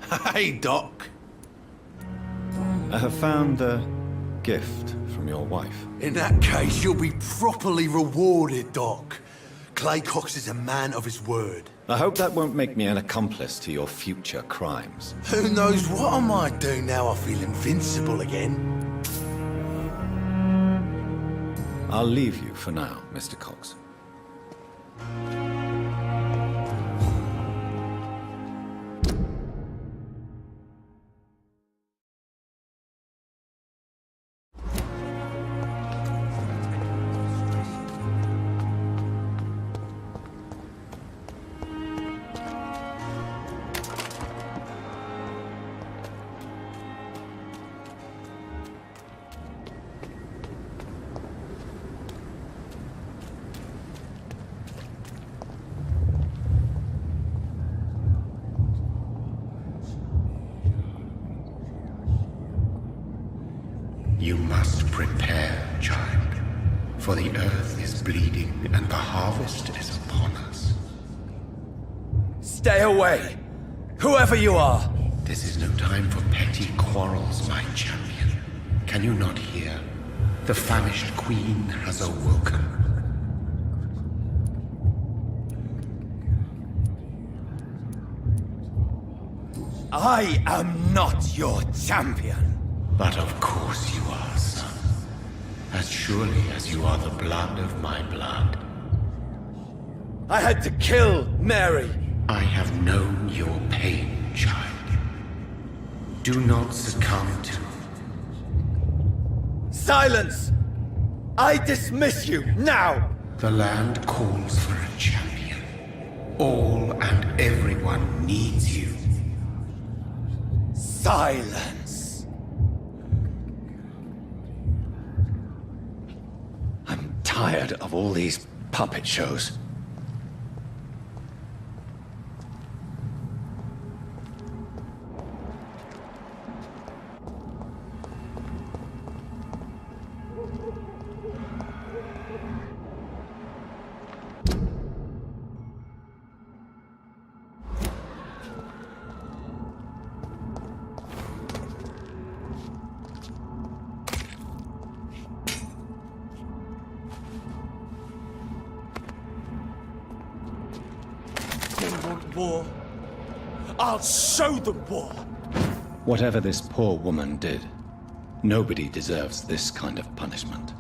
Hey, Doc. I have found a gift from your wife. In that case, you'll be properly rewarded, Doc. Clay Cox is a man of his word. I hope that won't make me an accomplice to your future crimes. Who knows what I might do now I feel invincible again. I'll leave you for now, Mr. Cox. You must prepare, child, for the earth is bleeding and the harvest is upon us. Stay away, whoever you are. This is no time for petty quarrels, my champion. Can you not hear? The famished queen has awoken. I am not your champion. But of course you are, son. As surely as you are the blood of my blood. I had to kill Mary. I have known your pain, child. Do not succumb to... Silence! I dismiss you, now! The land calls for a champion. All and everyone needs you. Silence! I'm tired of all these puppet shows. War. I'll show them war! Whatever this poor woman did, nobody deserves this kind of punishment.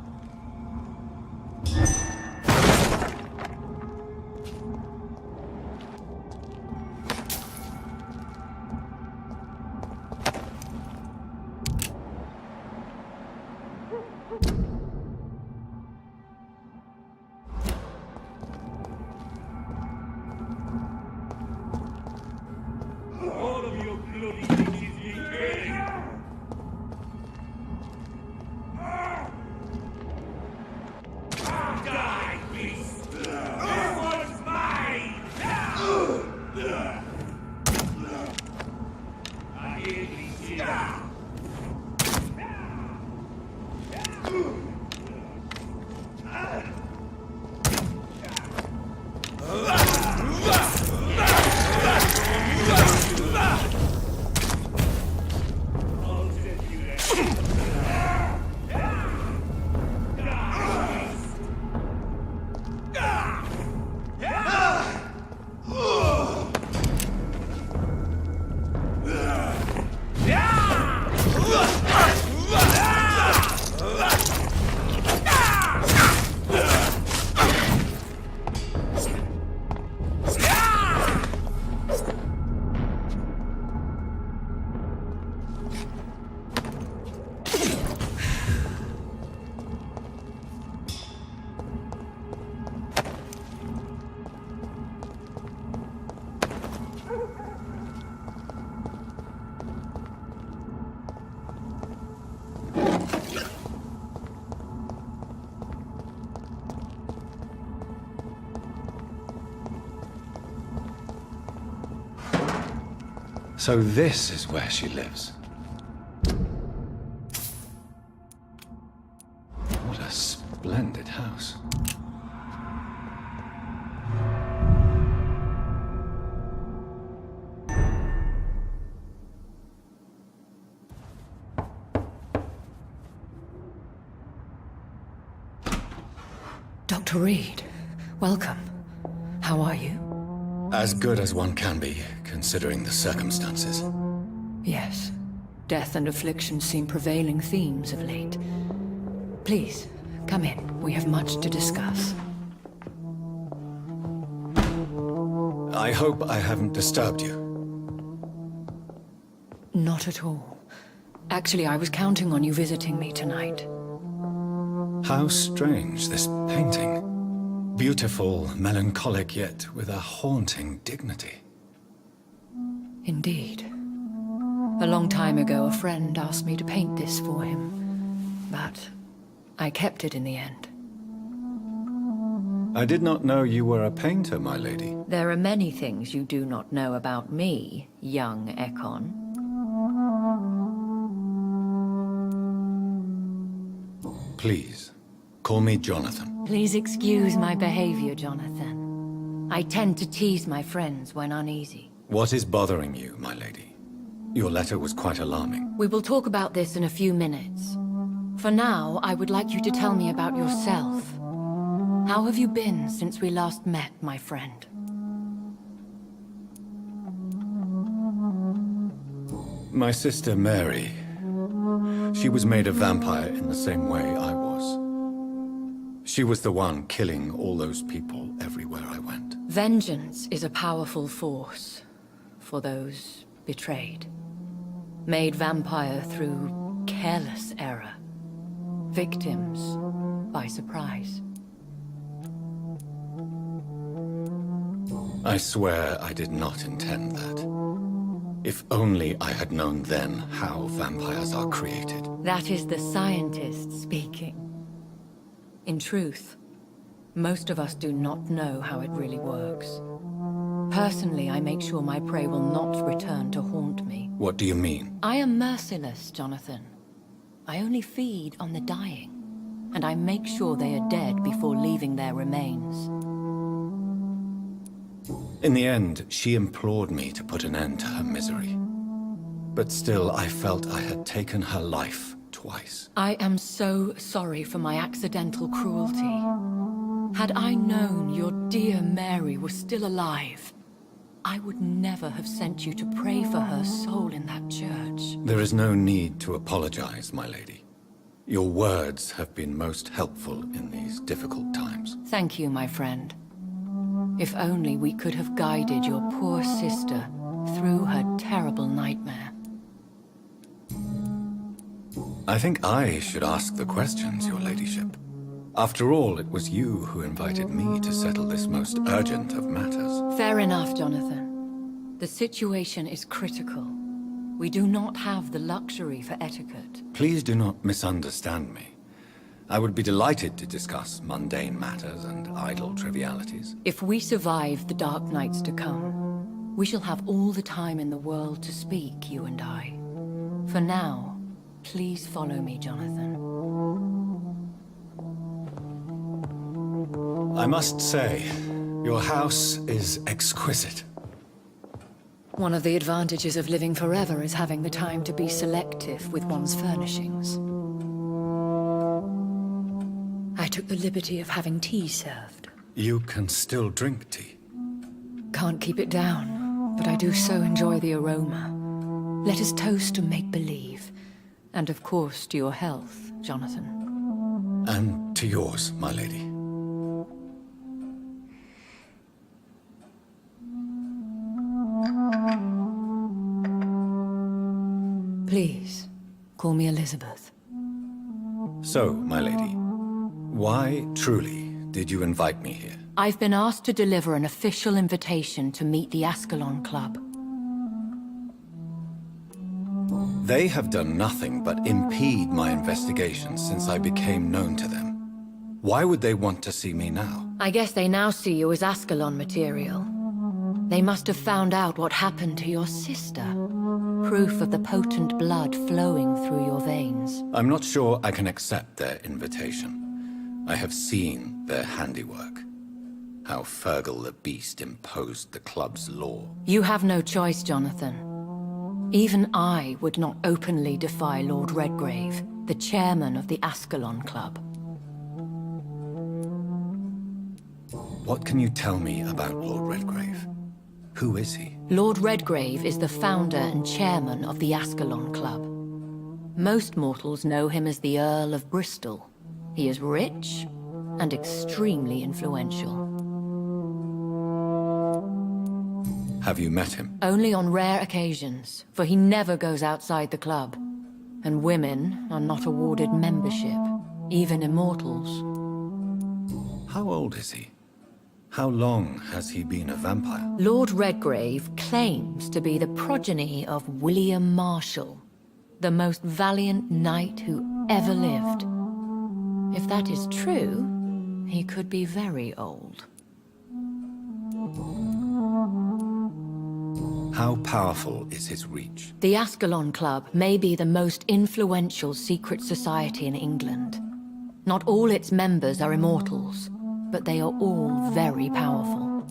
So this is where she lives. What a splendid house. Dr. Reed, welcome. How are you? As good as one can be, considering the circumstances. Yes. Death and affliction seem prevailing themes of late. Please, come in. We have much to discuss. I hope I haven't disturbed you. Not at all. Actually, I was counting on you visiting me tonight. How strange, this painting. Beautiful, melancholic, yet with a haunting dignity. Indeed. A long time ago, a friend asked me to paint this for him, but I kept it in the end. I did not know you were a painter, my lady. There are many things you do not know about me, young Ekon. Please, call me Jonathan. Please excuse my behavior, Jonathan. I tend to tease my friends when uneasy. What is bothering you, my lady? Your letter was quite alarming. We will talk about this in a few minutes. For now, I would like you to tell me about yourself. How have you been since we last met, my friend? My sister Mary. She was made a vampire in the same way I was. She was the one killing all those people everywhere I went. Vengeance is a powerful force for those betrayed. Made vampire through careless error. Victims by surprise. I swear I did not intend that. If only I had known then how vampires are created. That is the scientist speaking. In truth, most of us do not know how it really works. Personally, I make sure my prey will not return to haunt me. What do you mean? I am merciless, Jonathan. I only feed on the dying, and I make sure they are dead before leaving their remains. In the end, she implored me to put an end to her misery. But still, I felt I had taken her life twice. I am so sorry for my accidental cruelty. Had I known your dear Mary was still alive, I would never have sent you to pray for her soul in that church. There is no need to apologize, my lady. Your words have been most helpful in these difficult times. Thank you, my friend. If only we could have guided your poor sister through her terrible nightmare. I think I should ask the questions, your ladyship. After all, it was you who invited me to settle this most urgent of matters. Fair enough, Jonathan. The situation is critical. We do not have the luxury for etiquette. Please do not misunderstand me. I would be delighted to discuss mundane matters and idle trivialities. If we survive the dark nights to come, we shall have all the time in the world to speak, you and I. For now, please follow me, Jonathan. I must say, your house is exquisite. One of the advantages of living forever is having the time to be selective with one's furnishings. I took the liberty of having tea served. You can still drink tea. Can't keep it down, but I do so enjoy the aroma. Let us toast to make-believe. And of course to your health, Jonathan. And to yours, my lady. Please, call me Elizabeth. So, my lady, why, truly, did you invite me here? I've been asked to deliver an official invitation to meet the Ascalon Club. They have done nothing but impede my investigations since I became known to them. Why would they want to see me now? I guess they now see you as Ascalon material. They must have found out what happened to your sister. Proof of the potent blood flowing through your veins. I'm not sure I can accept their invitation. I have seen their handiwork. How Fergal the Beast imposed the club's law. You have no choice, Jonathan. Even I would not openly defy Lord Redgrave, the chairman of the Ascalon Club. What can you tell me about Lord Redgrave? Who is he? Lord Redgrave is the founder and chairman of the Ascalon Club. Most mortals know him as the Earl of Bristol. He is rich and extremely influential. Have you met him? Only on rare occasions, for he never goes outside the club. And women are not awarded membership, even immortals. How old is he? How long has he been a vampire? Lord Redgrave claims to be the progeny of William Marshall, the most valiant knight who ever lived. If that is true, he could be very old. How powerful is his reach? The Ascalon Club may be the most influential secret society in England. Not all its members are immortals, but they are all very powerful.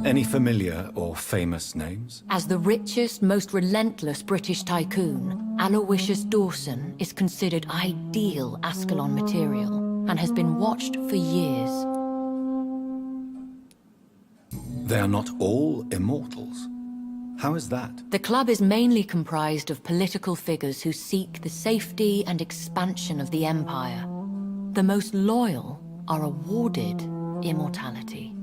Any familiar or famous names? As the richest, most relentless British tycoon, Aloysius Dawson is considered ideal Ascalon material and has been watched for years. They are not all immortals. How is that? The club is mainly comprised of political figures who seek the safety and expansion of the Empire. The most loyal are awarded immortality.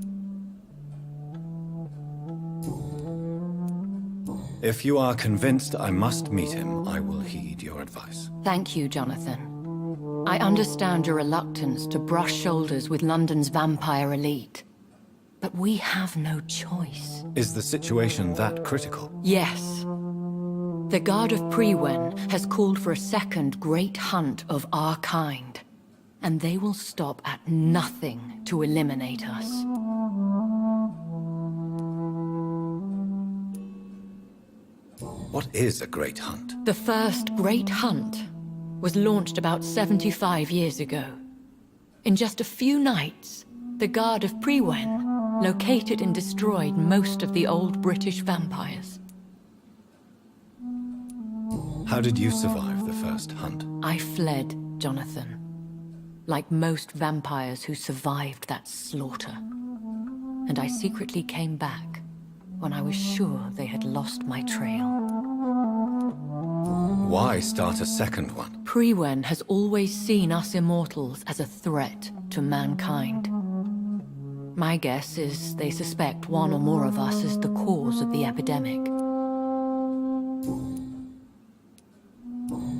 If you are convinced I must meet him, I will heed your advice. Thank you, Jonathan. I understand your reluctance to brush shoulders with London's vampire elite. But we have no choice. Is the situation that critical? Yes. The Guard of Priwen has called for a second great hunt of our kind. And they will stop at nothing to eliminate us. What is a great hunt? The first great hunt was launched about 75 years ago. In just a few nights, the Guard of Priwen located and destroyed most of the old British vampires. How did you survive the first hunt? I fled, Jonathan. Like most vampires who survived that slaughter. And I secretly came back when I was sure they had lost my trail. Why start a second one? Priwen has always seen us immortals as a threat to mankind. My guess is they suspect one or more of us is the cause of the epidemic.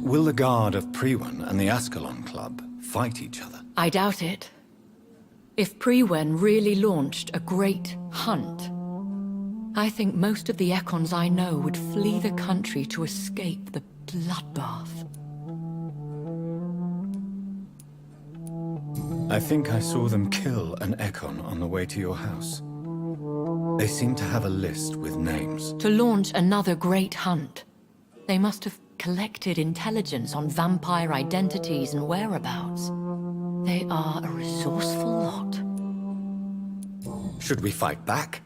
Will the Guard of Priwen and the Ascalon Club fight each other? I doubt it. If Priwen really launched a great hunt, I think most of the Ekons I know would flee the country to escape the bloodbath. I think I saw them kill an Ekon on the way to your house. They seem to have a list with names. To launch another great hunt, they must have collected intelligence on vampire identities and whereabouts. They are a resourceful lot. Should we fight back?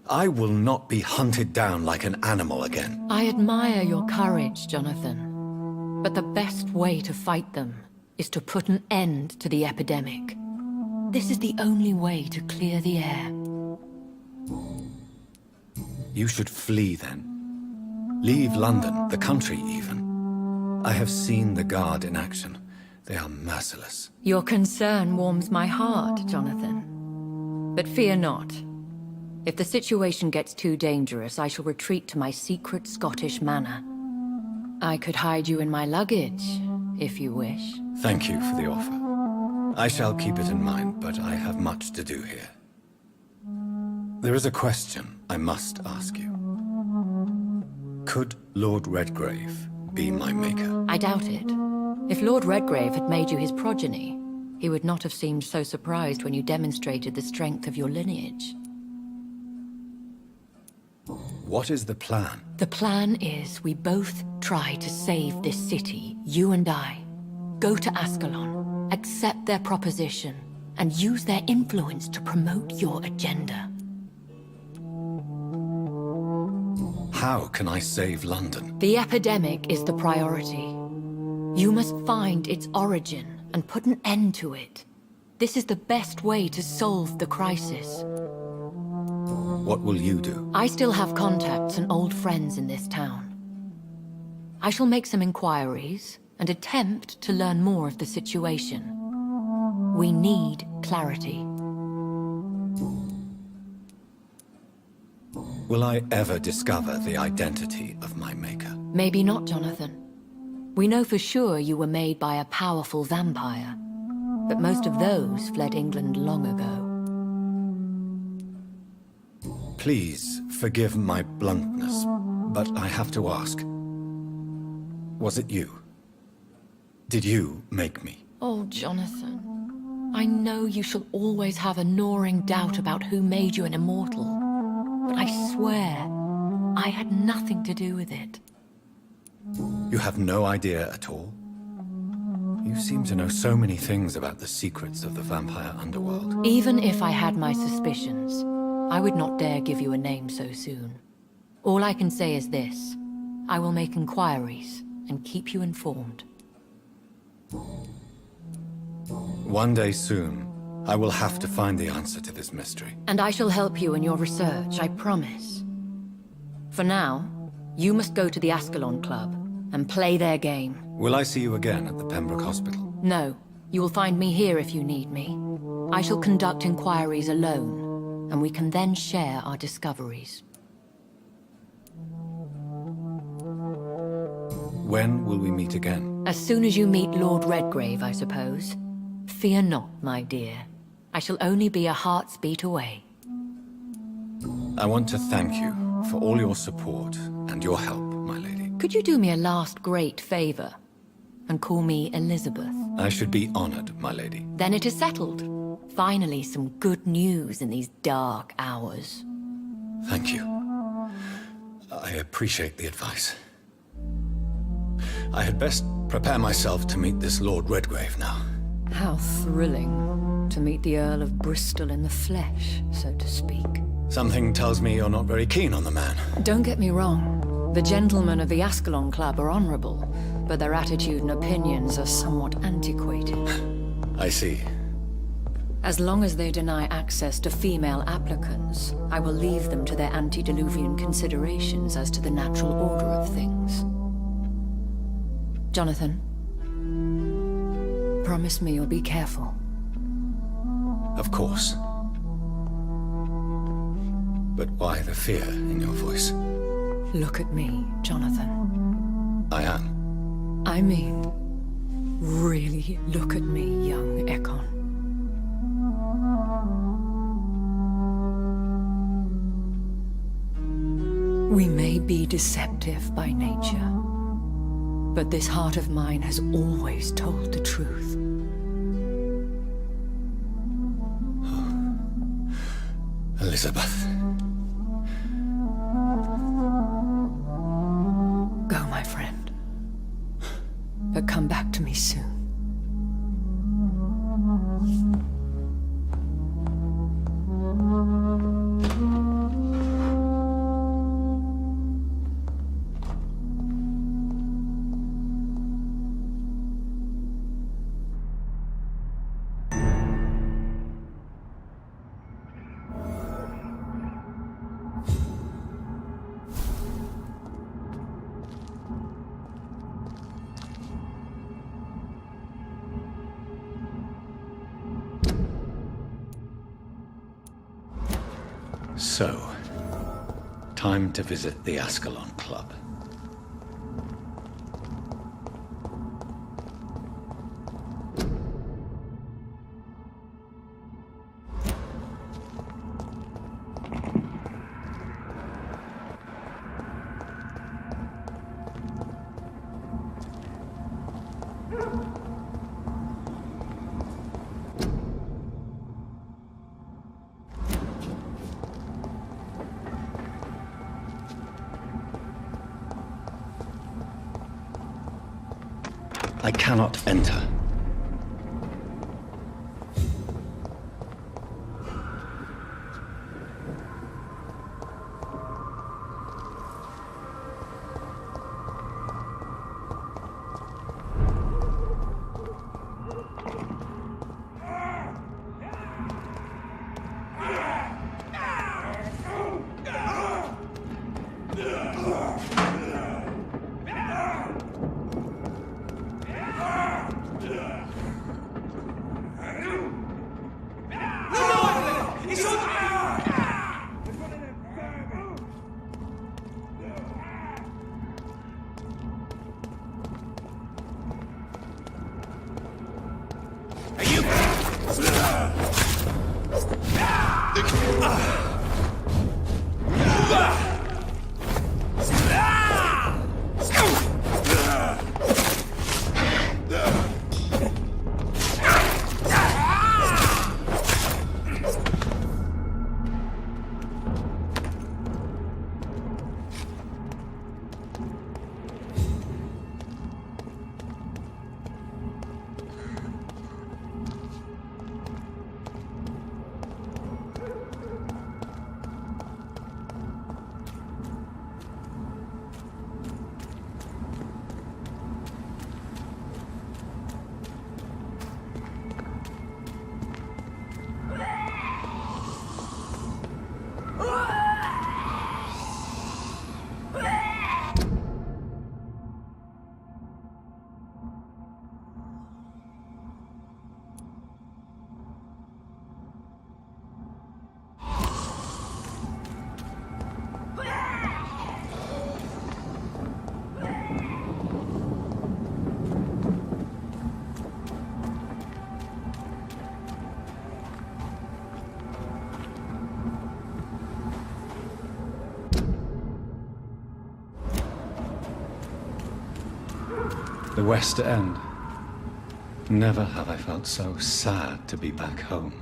I will not be hunted down like an animal again. I admire your courage, Jonathan. But the best way to fight them is to put an end to the epidemic. This is the only way to clear the air. You should flee then. Leave London, the country even. I have seen the Guard in action. They are merciless. Your concern warms my heart, Jonathan. But fear not. If the situation gets too dangerous, I shall retreat to my secret Scottish manor. I could hide you in my luggage, if you wish. Thank you for the offer. I shall keep it in mind, but I have much to do here. There is a question I must ask you. Could Lord Redgrave be my maker? I doubt it. If Lord Redgrave had made you his progeny, he would not have seemed so surprised when you demonstrated the strength of your lineage. What is the plan? The plan is we both try to save this city, you and I. Go to Ascalon, accept their proposition, and use their influence to promote your agenda. How can I save London? The epidemic is the priority. You must find its origin and put an end to it. This is the best way to solve the crisis. What will you do? I still have contacts and old friends in this town. I shall make some inquiries and attempt to learn more of the situation. We need clarity. Will I ever discover the identity of my maker? Maybe not, Jonathan. We know for sure you were made by a powerful vampire, but most of those fled England long ago. Please forgive my bluntness, but I have to ask. Was it you? Did you make me? Oh, Jonathan. I know you shall always have a gnawing doubt about who made you an immortal, but I swear, I had nothing to do with it. You have no idea at all? You seem to know so many things about the secrets of the vampire underworld. Even if I had my suspicions, I would not dare give you a name so soon. All I can say is this. I will make inquiries and keep you informed. One day soon, I will have to find the answer to this mystery. And I shall help you in your research, I promise. For now, you must go to the Ascalon Club and play their game. Will I see you again at the Pembroke Hospital? No, you will find me here if you need me. I shall conduct inquiries alone, and we can then share our discoveries. When will we meet again? As soon as you meet Lord Redgrave, I suppose. Fear not, my dear. I shall only be a heart's beat away. I want to thank you for all your support and your help, my lady. Could you do me a last great favor and call me Elizabeth? I should be honored, my lady. Then it is settled. Finally, some good news in these dark hours. Thank you. I appreciate the advice. I had best prepare myself to meet this Lord Redgrave now. How thrilling to meet the Earl of Bristol in the flesh, so to speak. Something tells me you're not very keen on the man. Don't get me wrong. The gentlemen of the Ascalon Club are honorable, but their attitude and opinions are somewhat antiquated. I see. As long as they deny access to female applicants, I will leave them to their antediluvian considerations as to the natural order of things. Jonathan, promise me you'll be careful. Of course. But why the fear in your voice? Look at me, Jonathan. I am. I mean, really look at me, young Ekon. We may be deceptive by nature, but this heart of mine has always told the truth. Elizabeth. Go, my friend. But come back to me soon. So, time to visit the Ascalon Club. I cannot enter. The West End. Never have I felt so sad to be back home.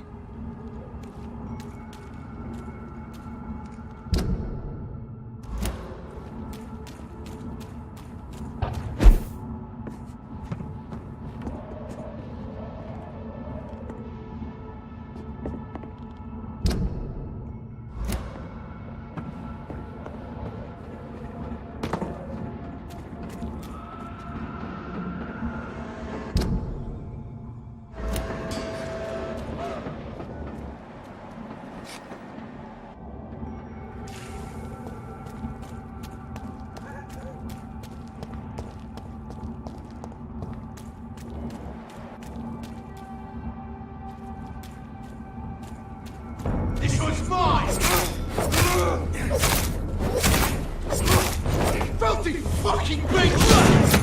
This one's mine! Filthy fucking big rats!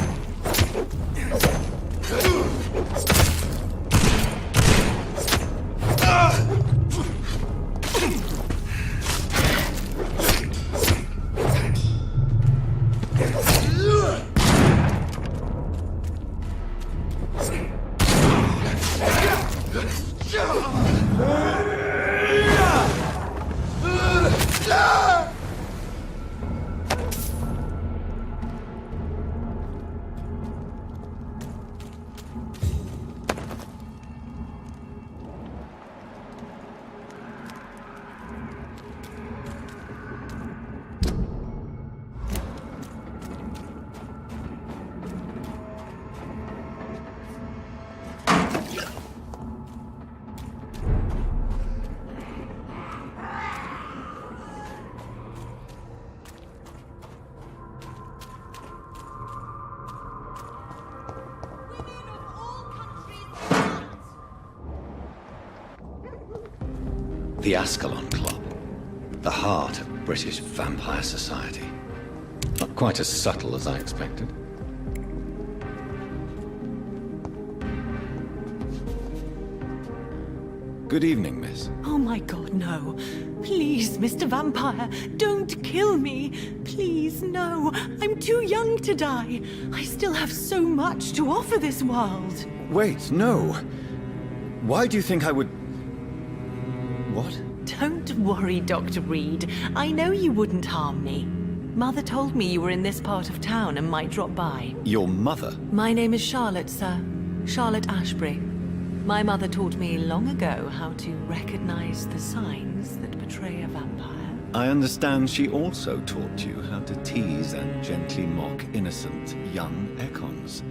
The Ascalon Club. The heart of British vampire society. Not quite as subtle as I expected. Good evening, miss. Oh my god, no. Please, Mr. Vampire, don't kill me. Please, no. I'm too young to die. I still have so much to offer this world. Wait, no. Why do you think I would... What? Don't worry, Dr. Reed. I know you wouldn't harm me. Mother told me you were in this part of town and might drop by. Your mother? My name is Charlotte, sir. Charlotte Ashbury. My mother taught me long ago how to recognize the signs that betray a vampire. I understand she also taught you how to tease and gently mock innocent young Econs.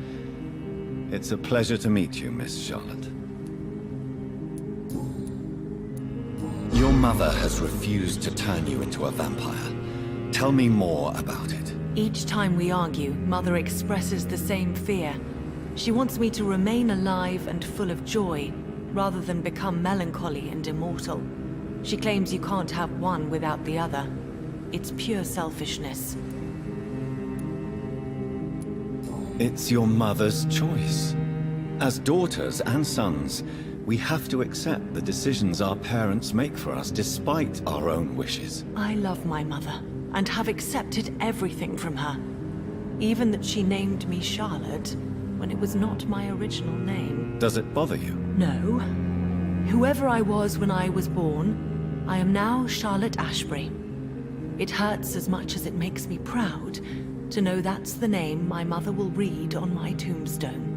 It's a pleasure to meet you, Miss Charlotte. Your mother has refused to turn you into a vampire. Tell me more about it. Each time we argue, Mother expresses the same fear. She wants me to remain alive and full of joy, rather than become melancholy and immortal. She claims you can't have one without the other. It's pure selfishness. It's your mother's choice. As daughters and sons, we have to accept the decisions our parents make for us despite our own wishes. I love my mother, and have accepted everything from her. Even that she named me Charlotte, when it was not my original name. Does it bother you? No. Whoever I was when I was born, I am now Charlotte Ashbury. It hurts as much as it makes me proud to know that's the name my mother will read on my tombstone.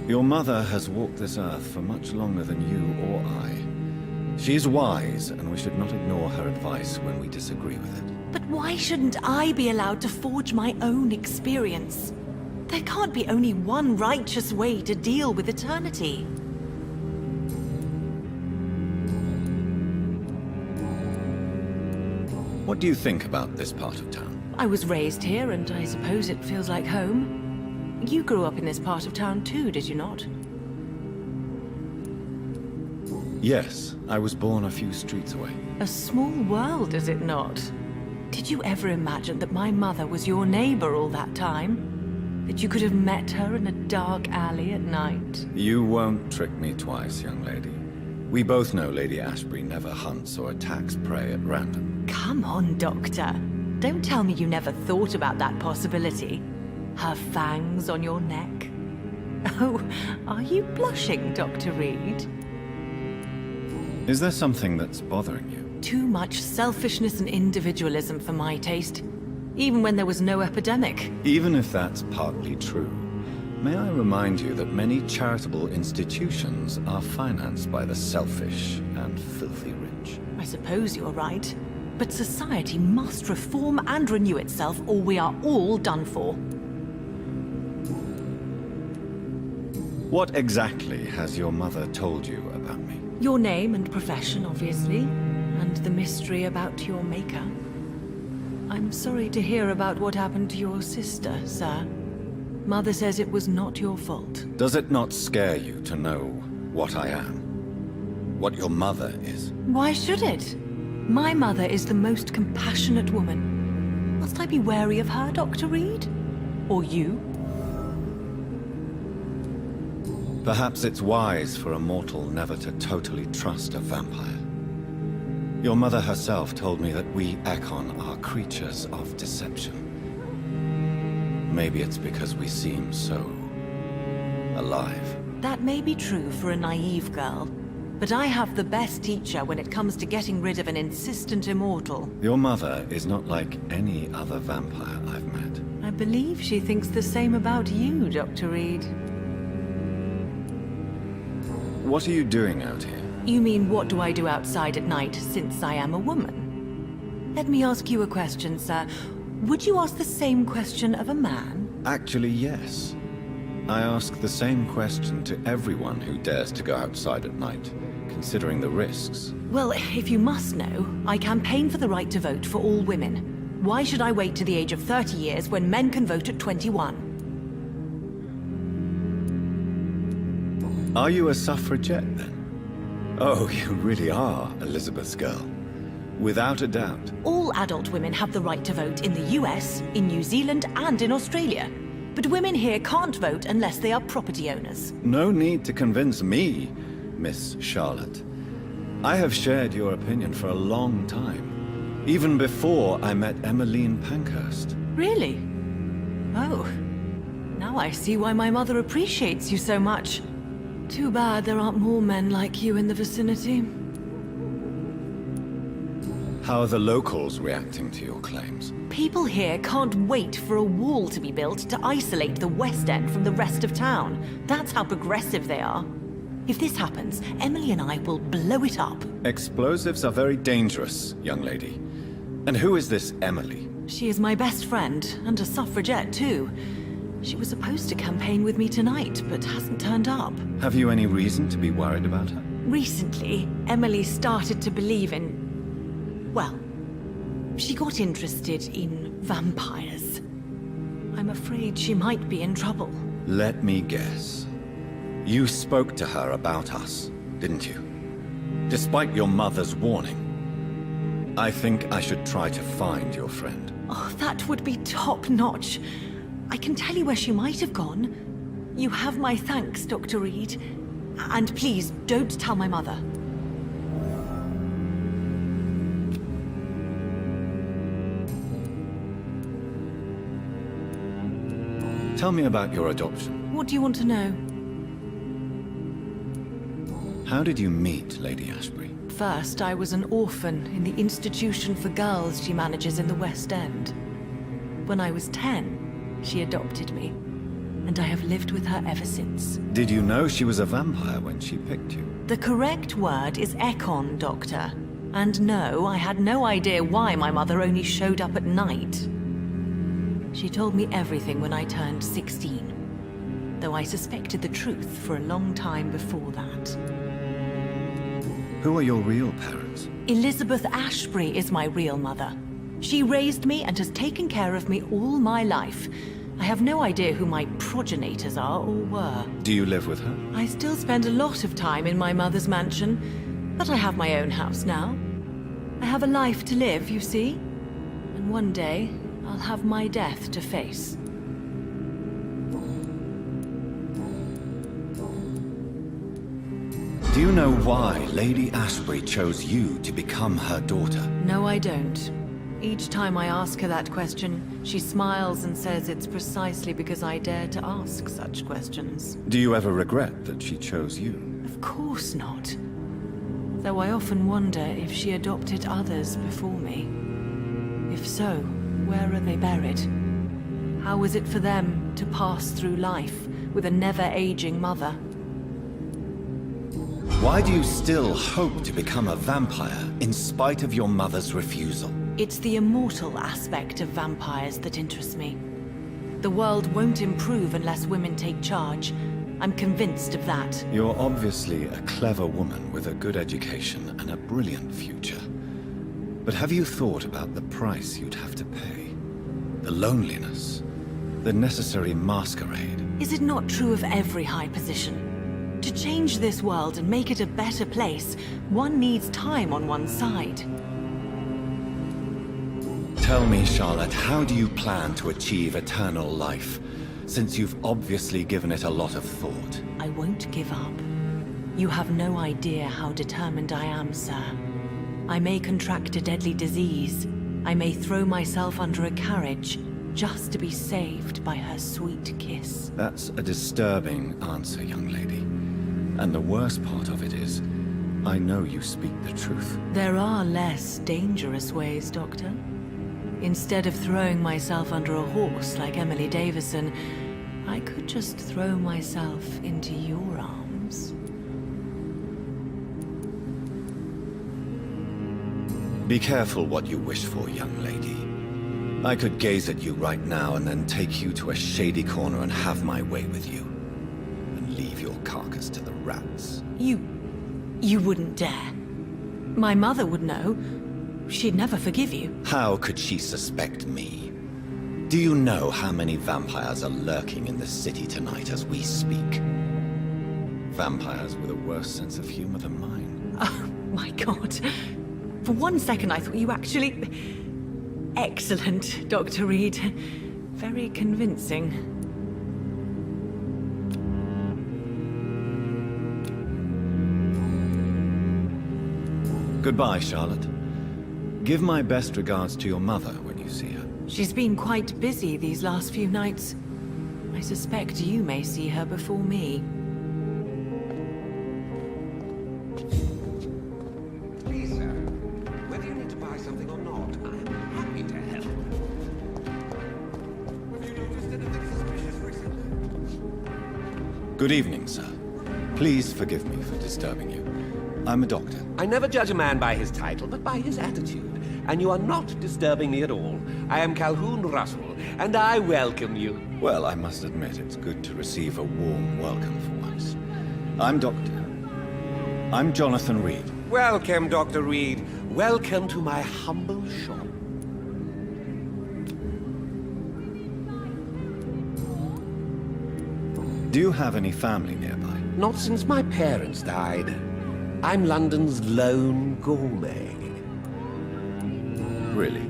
Your mother has walked this earth for much longer than you or I. She is wise, and we should not ignore her advice when we disagree with it. But why shouldn't I be allowed to forge my own experience? There can't be only one righteous way to deal with eternity. What do you think about this part of town? I was raised here, and I suppose it feels like home. You grew up in this part of town too, did you not? Yes, I was born a few streets away. A small world, is it not? Did you ever imagine that my mother was your neighbor all that time? That you could have met her in a dark alley at night? You won't trick me twice, young lady. We both know Lady Ashbury never hunts or attacks prey at random. Come on, Doctor. Don't tell me you never thought about that possibility. Her fangs on your neck. Oh, are you blushing, Dr. Reed? Is there something that's bothering you? Too much selfishness and individualism for my taste. Even when there was no epidemic. Even if that's partly true, may I remind you that many charitable institutions are financed by the selfish and filthy rich. I suppose you're right. But society must reform and renew itself, or we are all done for. What exactly has your mother told you about me? Your name and profession, obviously, and the mystery about your maker. I'm sorry to hear about what happened to your sister, sir. Mother says it was not your fault. Does it not scare you to know what I am? What your mother is? Why should it? My mother is the most compassionate woman. Must I be wary of her, Dr. Reed? Or you? Perhaps it's wise for a mortal never to totally trust a vampire. Your mother herself told me that we Ekon are creatures of deception. Maybe it's because we seem so alive. That may be true for a naive girl, but I have the best teacher when it comes to getting rid of an insistent immortal. Your mother is not like any other vampire I've met. I believe she thinks the same about you, Dr. Reed. What are you doing out here? You mean what do I do outside at night since I am a woman? Let me ask you a question, sir. Would you ask the same question of a man? Actually, yes. I ask the same question to everyone who dares to go outside at night, considering the risks. Well, if you must know, I campaign for the right to vote for all women. Why should I wait to the age of 30 years when men can vote at 21? Are you a suffragette, then? Oh, you really are Elizabeth's girl. Without a doubt. All adult women have the right to vote in the US, in New Zealand, and in Australia. But women here can't vote unless they are property owners. No need to convince me, Miss Charlotte. I have shared your opinion for a long time. Even before I met Emmeline Pankhurst. Really? Oh. Now I see why my mother appreciates you so much. Too bad there aren't more men like you in the vicinity. How are the locals reacting to your claims? People here can't wait for a wall to be built to isolate the West End from the rest of town. That's how progressive they are. If this happens, Emily and I will blow it up. Explosives are very dangerous, young lady. And who is this Emily? She is my best friend, and a suffragette too. She was supposed to campaign with me tonight, but hasn't turned up. Have you any reason to be worried about her? Recently, Emily started to believe in... well, she got interested in vampires. I'm afraid she might be in trouble. Let me guess. You spoke to her about us, didn't you? Despite your mother's warning. I think I should try to find your friend. Oh, that would be top-notch. I can tell you where she might have gone. You have my thanks, Dr. Reed. And please, don't tell my mother. Tell me about your adoption. What do you want to know? How did you meet Lady Ashbury? First, I was an orphan in the institution for girls she manages in the West End. When I was 10, she adopted me, and I have lived with her ever since. Did you know she was a vampire when she picked you? The correct word is Ekon, Doctor. And no, I had no idea why my mother only showed up at night. She told me everything when I turned 16, though I suspected the truth for a long time before that. Who are your real parents? Elizabeth Ashbury is my real mother. She raised me and has taken care of me all my life. I have no idea who my progenitors are or were. Do you live with her? I still spend a lot of time in my mother's mansion, but I have my own house now. I have a life to live, you see. And one day, I'll have my death to face. Do you know why Lady Ashbury chose you to become her daughter? No, I don't. Each time I ask her that question, she smiles and says it's precisely because I dare to ask such questions. Do you ever regret that she chose you? Of course not. Though I often wonder if she adopted others before me. If so, where are they buried? How was it for them to pass through life with a never-aging mother? Why do you still hope to become a vampire in spite of your mother's refusal? It's the immortal aspect of vampires that interests me. The world won't improve unless women take charge. I'm convinced of that. You're obviously a clever woman with a good education and a brilliant future. But have you thought about the price you'd have to pay? The loneliness, the necessary masquerade. Is it not true of every high position? To change this world and make it a better place, one needs time on one's side. Tell me, Charlotte, how do you plan to achieve eternal life, since you've obviously given it a lot of thought? I won't give up. You have no idea how determined I am, sir. I may contract a deadly disease. I may throw myself under a carriage, just to be saved by her sweet kiss. That's a disturbing answer, young lady. And the worst part of it is, I know you speak the truth. There are less dangerous ways, Doctor. Instead of throwing myself under a horse like Emily Davison, I could just throw myself into your arms. Be careful what you wish for, young lady. I could gaze at you right now and then take you to a shady corner and have my way with you. And leave your carcass to the rats. You wouldn't dare. My mother would know. She'd never forgive you. How could she suspect me? Do you know how many vampires are lurking in the city tonight as we speak? Vampires with a worse sense of humor than mine. Oh, my God. For one second I thought you actually... Excellent, Dr. Reed. Very convincing. Goodbye, Charlotte. Give my best regards to your mother when you see her. She's been quite busy these last few nights. I suspect you may see her before me. Please, sir. Whether you need to buy something or not, I'm happy to help. Have you noticed anything suspicious recently? Good evening, sir. Please forgive me for disturbing you. I'm a doctor. I never judge a man by his title, but by his attitude. And you are not disturbing me at all. I am Calhoun Russell, and I welcome you. Well, I must admit it's good to receive a warm welcome for once. I'm Jonathan Reed. Welcome, Dr. Reed. Welcome to my humble shop. Do you have any family nearby? Not since my parents died. I'm London's lone gourmet. Really?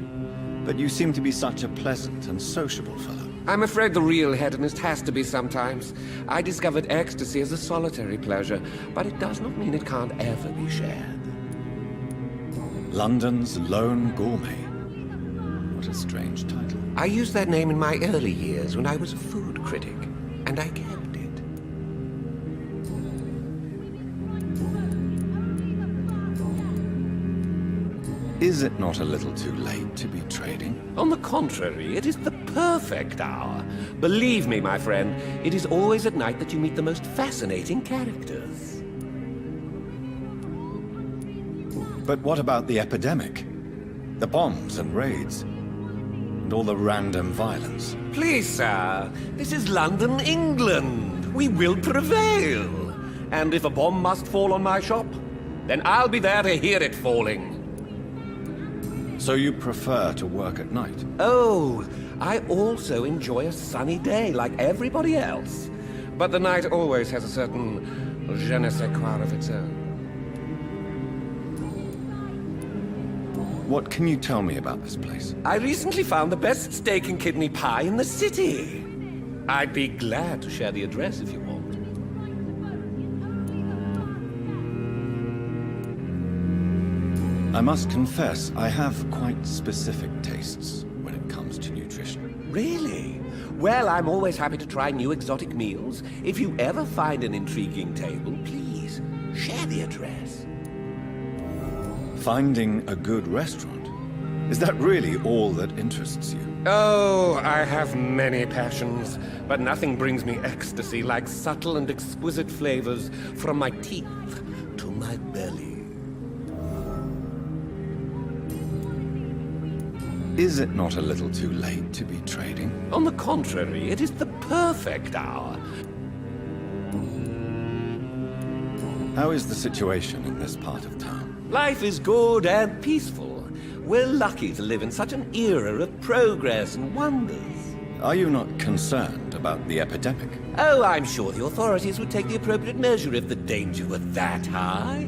But you seem to be such a pleasant and sociable fellow. I'm afraid the real hedonist has to be sometimes. I discovered ecstasy as a solitary pleasure, but it does not mean it can't ever be shared. London's Lone Gourmet. What a strange title. I used that name in my early years when I was a food critic, and I kept it. Is it not a little too late to be trading? On the contrary, it is the perfect hour. Believe me, my friend, it is always at night that you meet the most fascinating characters. But what about the epidemic? The bombs and raids? And all the random violence? Please, sir, this is London, England. We will prevail. And if a bomb must fall on my shop, then I'll be there to hear it falling. So you prefer to work at night? Oh, I also enjoy a sunny day like everybody else. But the night always has a certain je ne sais quoi of its own. What can you tell me about this place? I recently found the best steak and kidney pie in the city. I'd be glad to share the address if you want. I must confess, I have quite specific tastes when it comes to nutrition. Really? Well, I'm always happy to try new exotic meals. If you ever find an intriguing table, please share the address. Finding a good restaurant? Is that really all that interests you? Oh, I have many passions, but nothing brings me ecstasy like subtle and exquisite flavors from my teeth to my belly. Is it not a little too late to be trading? On the contrary, it is the perfect hour. How is the situation in this part of town? Life is good and peaceful. We're lucky to live in such an era of progress and wonders. Are you not concerned about the epidemic? Oh, I'm sure the authorities would take the appropriate measure if the danger were that high.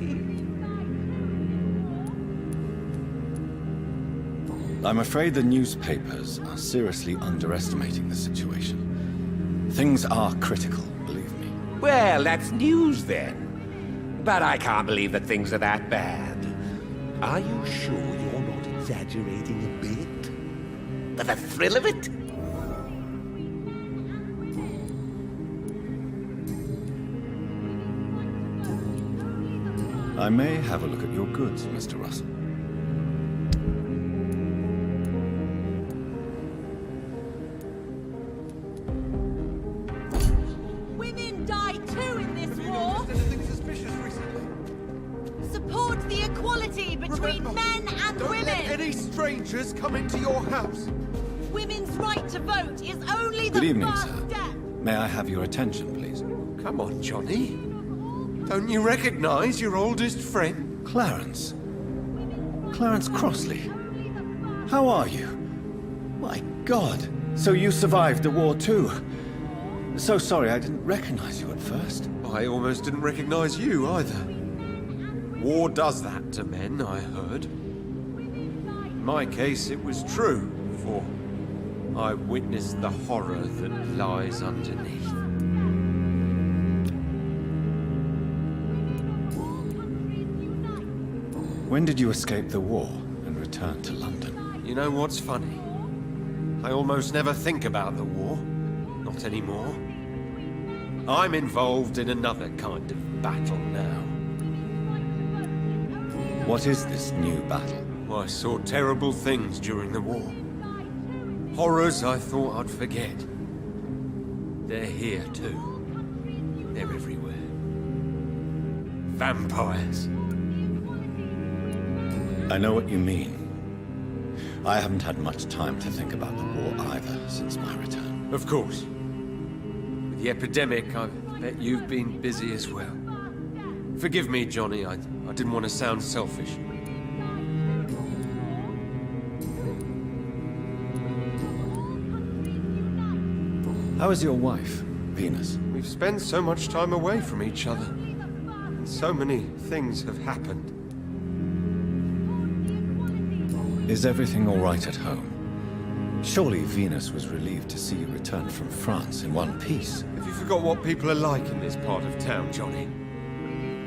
I'm afraid the newspapers are seriously underestimating the situation. Things are critical, believe me. Well, that's news then. But I can't believe that things are that bad. Are you sure you're not exaggerating a bit? For the thrill of it? I may have a look at your goods, Mr. Russell. Women die too in this war. Support the equality between men and Don't women. let any strangers come into your house. Women's right to vote is only the Good evening, first sir. step. May I have your attention, please? Come on, Johnny. Don't you recognize your oldest friend? Clarence. Clarence Crossley. How are you? My God. So you survived the war too. So sorry I didn't recognize you at first. I almost didn't recognize you either. War does that to men, I heard. In my case, it was true, for I witnessed the horror that lies underneath. When did you escape the war and return to London? You know what's funny? I almost never think about the war. Not anymore. I'm involved in another kind of battle now. What is this new battle? I saw terrible things during the war. Horrors I thought I'd forget. They're here too. They're everywhere. Vampires. I know what you mean. I haven't had much time to think about the war either since my return. Of course. With the epidemic, I bet you've been busy as well. Forgive me, Johnny, I didn't want to sound selfish. How is your wife, Venus? We've spent so much time away from each other. And so many things have happened. Is everything all right at home? Surely Venus was relieved to see you return from France in one piece. Have you forgot what people are like in this part of town, Johnny?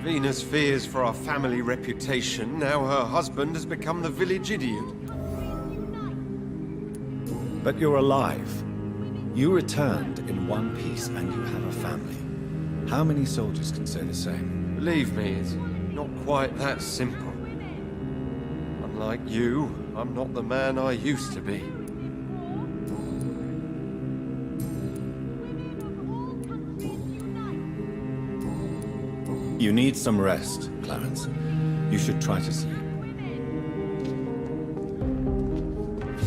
Venus fears for our family reputation. Now her husband has become the village idiot. But you're alive. You returned in one piece and you have a family. How many soldiers can say the same? Believe me, it's not quite that simple. Unlike you, I'm not the man I used to be. You need some rest, Clarence. You should try to sleep.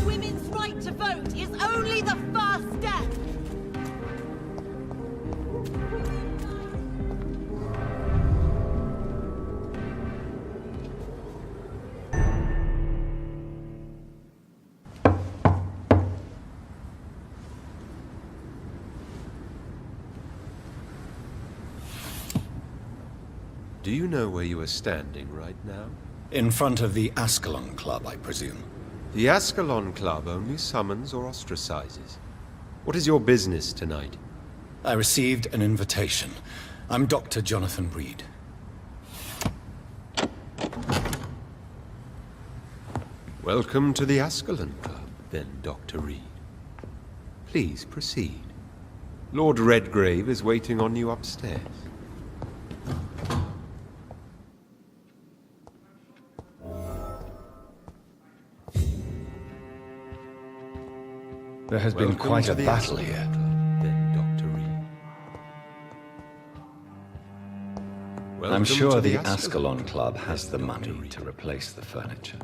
Women's right to vote is only the first step. Do you know where you are standing right now? In front of the Ascalon Club, I presume. The Ascalon Club only summons or ostracizes. What is your business tonight? I received an invitation. I'm Dr. Jonathan Reed. Welcome to the Ascalon Club, then, Dr. Reed. Please proceed. Lord Redgrave is waiting on you upstairs. There has been Welcome quite to a the battle Ascalon here. Club, then, Dr. Reed. I'm Welcome sure to the Ascalon Ascalon Club has the then, money Dr. Reed. to replace the furniture.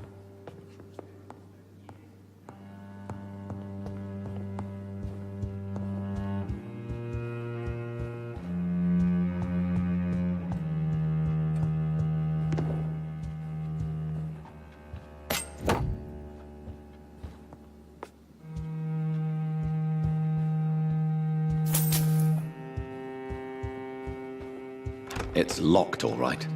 It's locked, all right.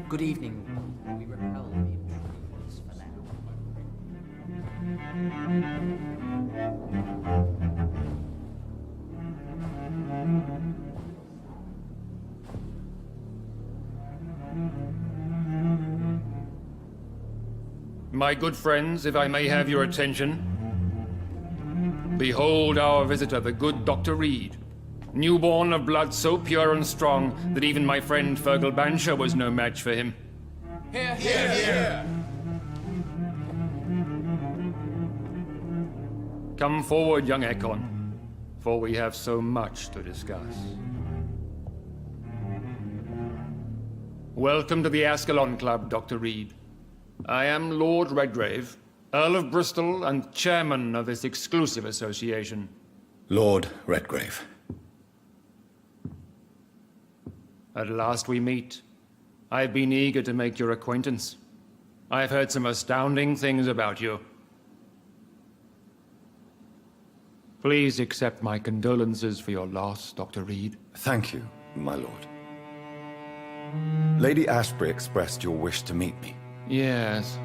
Good evening. We repel the intruders for now. My good friends, if I may have your attention. Behold our visitor, the good Dr. Reed. Newborn of blood so pure and strong that even my friend Fergal Bansher was no match for him. Hear, hear, hear! Come forward, young Ekon, for we have so much to discuss. Welcome to the Ascalon Club, Dr. Reed. I am Lord Redgrave, Earl of Bristol and chairman of this exclusive association. Lord Redgrave. At last we meet. I've been eager to make your acquaintance. I've heard some astounding things about you. Please accept my condolences for your loss, Dr. Reed. Thank you, my lord. Lady Ashbury expressed your wish to meet me. Yes.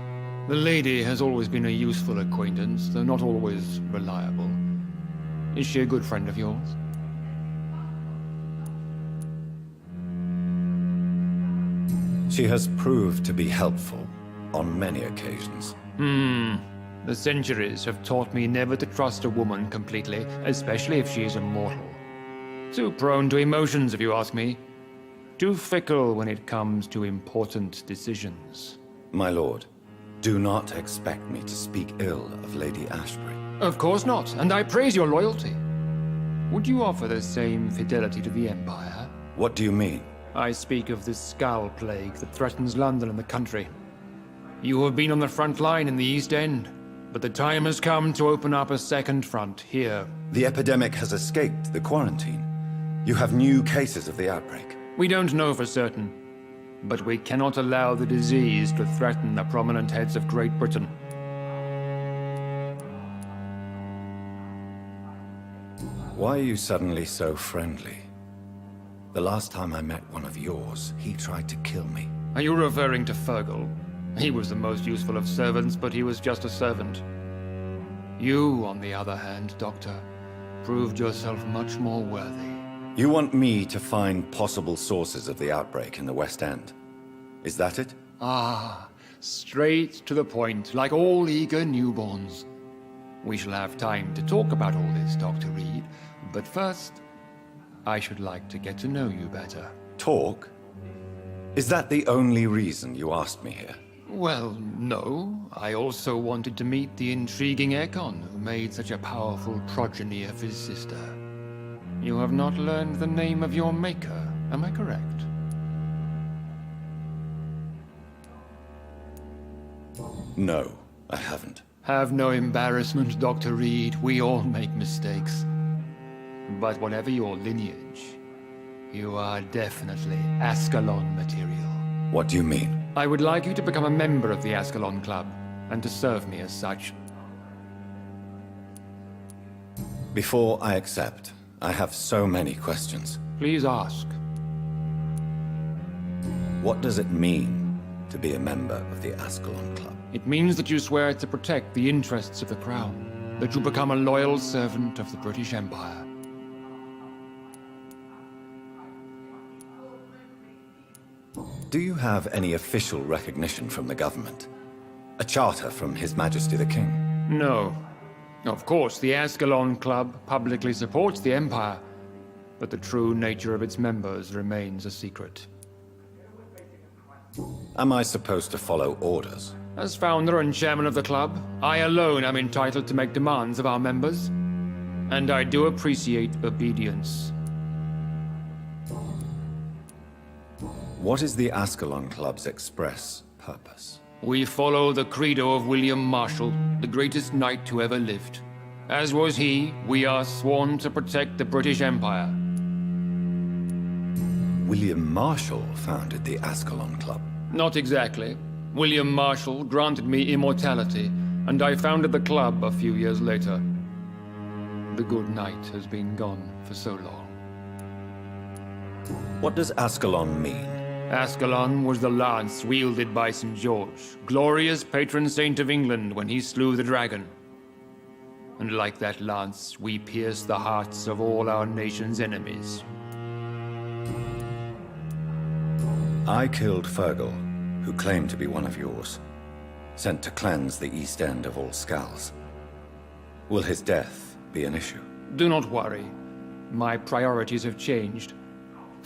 The lady has always been a useful acquaintance, though not always reliable. Is she a good friend of yours? She has proved to be helpful on many occasions. The centuries have taught me never to trust a woman completely, especially if she is immortal. Too prone to emotions, if you ask me. Too fickle when it comes to important decisions. My lord, do not expect me to speak ill of Lady Ashbury. Of course not, and I praise your loyalty. Would you offer the same fidelity to the Empire? What do you mean? I speak of the Skull Plague that threatens London and the country. You have been on the front line in the East End, but the time has come to open up a second front here. The epidemic has escaped the quarantine. You have new cases of the outbreak. We don't know for certain, but we cannot allow the disease to threaten the prominent heads of Great Britain. Why are you suddenly so friendly? The last time I met one of yours, he tried to kill me. Are you referring to Fergal? He was the most useful of servants, but he was just a servant. You, on the other hand, Doctor, proved yourself much more worthy. You want me to find possible sources of the outbreak in the West End? Is that it? Ah, straight to the point, like all eager newborns. We shall have time to talk about all this, Dr. Reed, but first, I should like to get to know you better. Talk? Is that the only reason you asked me here? Well, no. I also wanted to meet the intriguing Ekon, who made such a powerful progeny of his sister. You have not learned the name of your maker, am I correct? No, I haven't. Have no embarrassment, Dr. Reed. We all make mistakes. But whatever your lineage, you are definitely Ascalon material. What do you mean? I would like you to become a member of the Ascalon Club, and to serve me as such. Before I accept, I have so many questions. Please ask. What does it mean to be a member of the Ascalon Club? It means that you swear to protect the interests of the Crown, that you become a loyal servant of the British Empire. Do you have any official recognition from the government? A charter from His Majesty the King? No. Of course, the Ascalon Club publicly supports the Empire, but the true nature of its members remains a secret. Am I supposed to follow orders? As founder and chairman of the club, I alone am entitled to make demands of our members, and I do appreciate obedience. What is the Ascalon Club's express purpose? We follow the credo of William Marshall, the greatest knight who ever lived. As was he, we are sworn to protect the British Empire. William Marshall founded the Ascalon Club. Not exactly. William Marshall granted me immortality, and I founded the club a few years later. The good knight has been gone for so long. What does Ascalon mean? Ascalon was the lance wielded by St. George, glorious patron saint of England when he slew the dragon. And like that lance, we pierce the hearts of all our nation's enemies. I killed Fergal, who claimed to be one of yours, sent to cleanse the East End of all skulls. Will his death be an issue? Do not worry. My priorities have changed.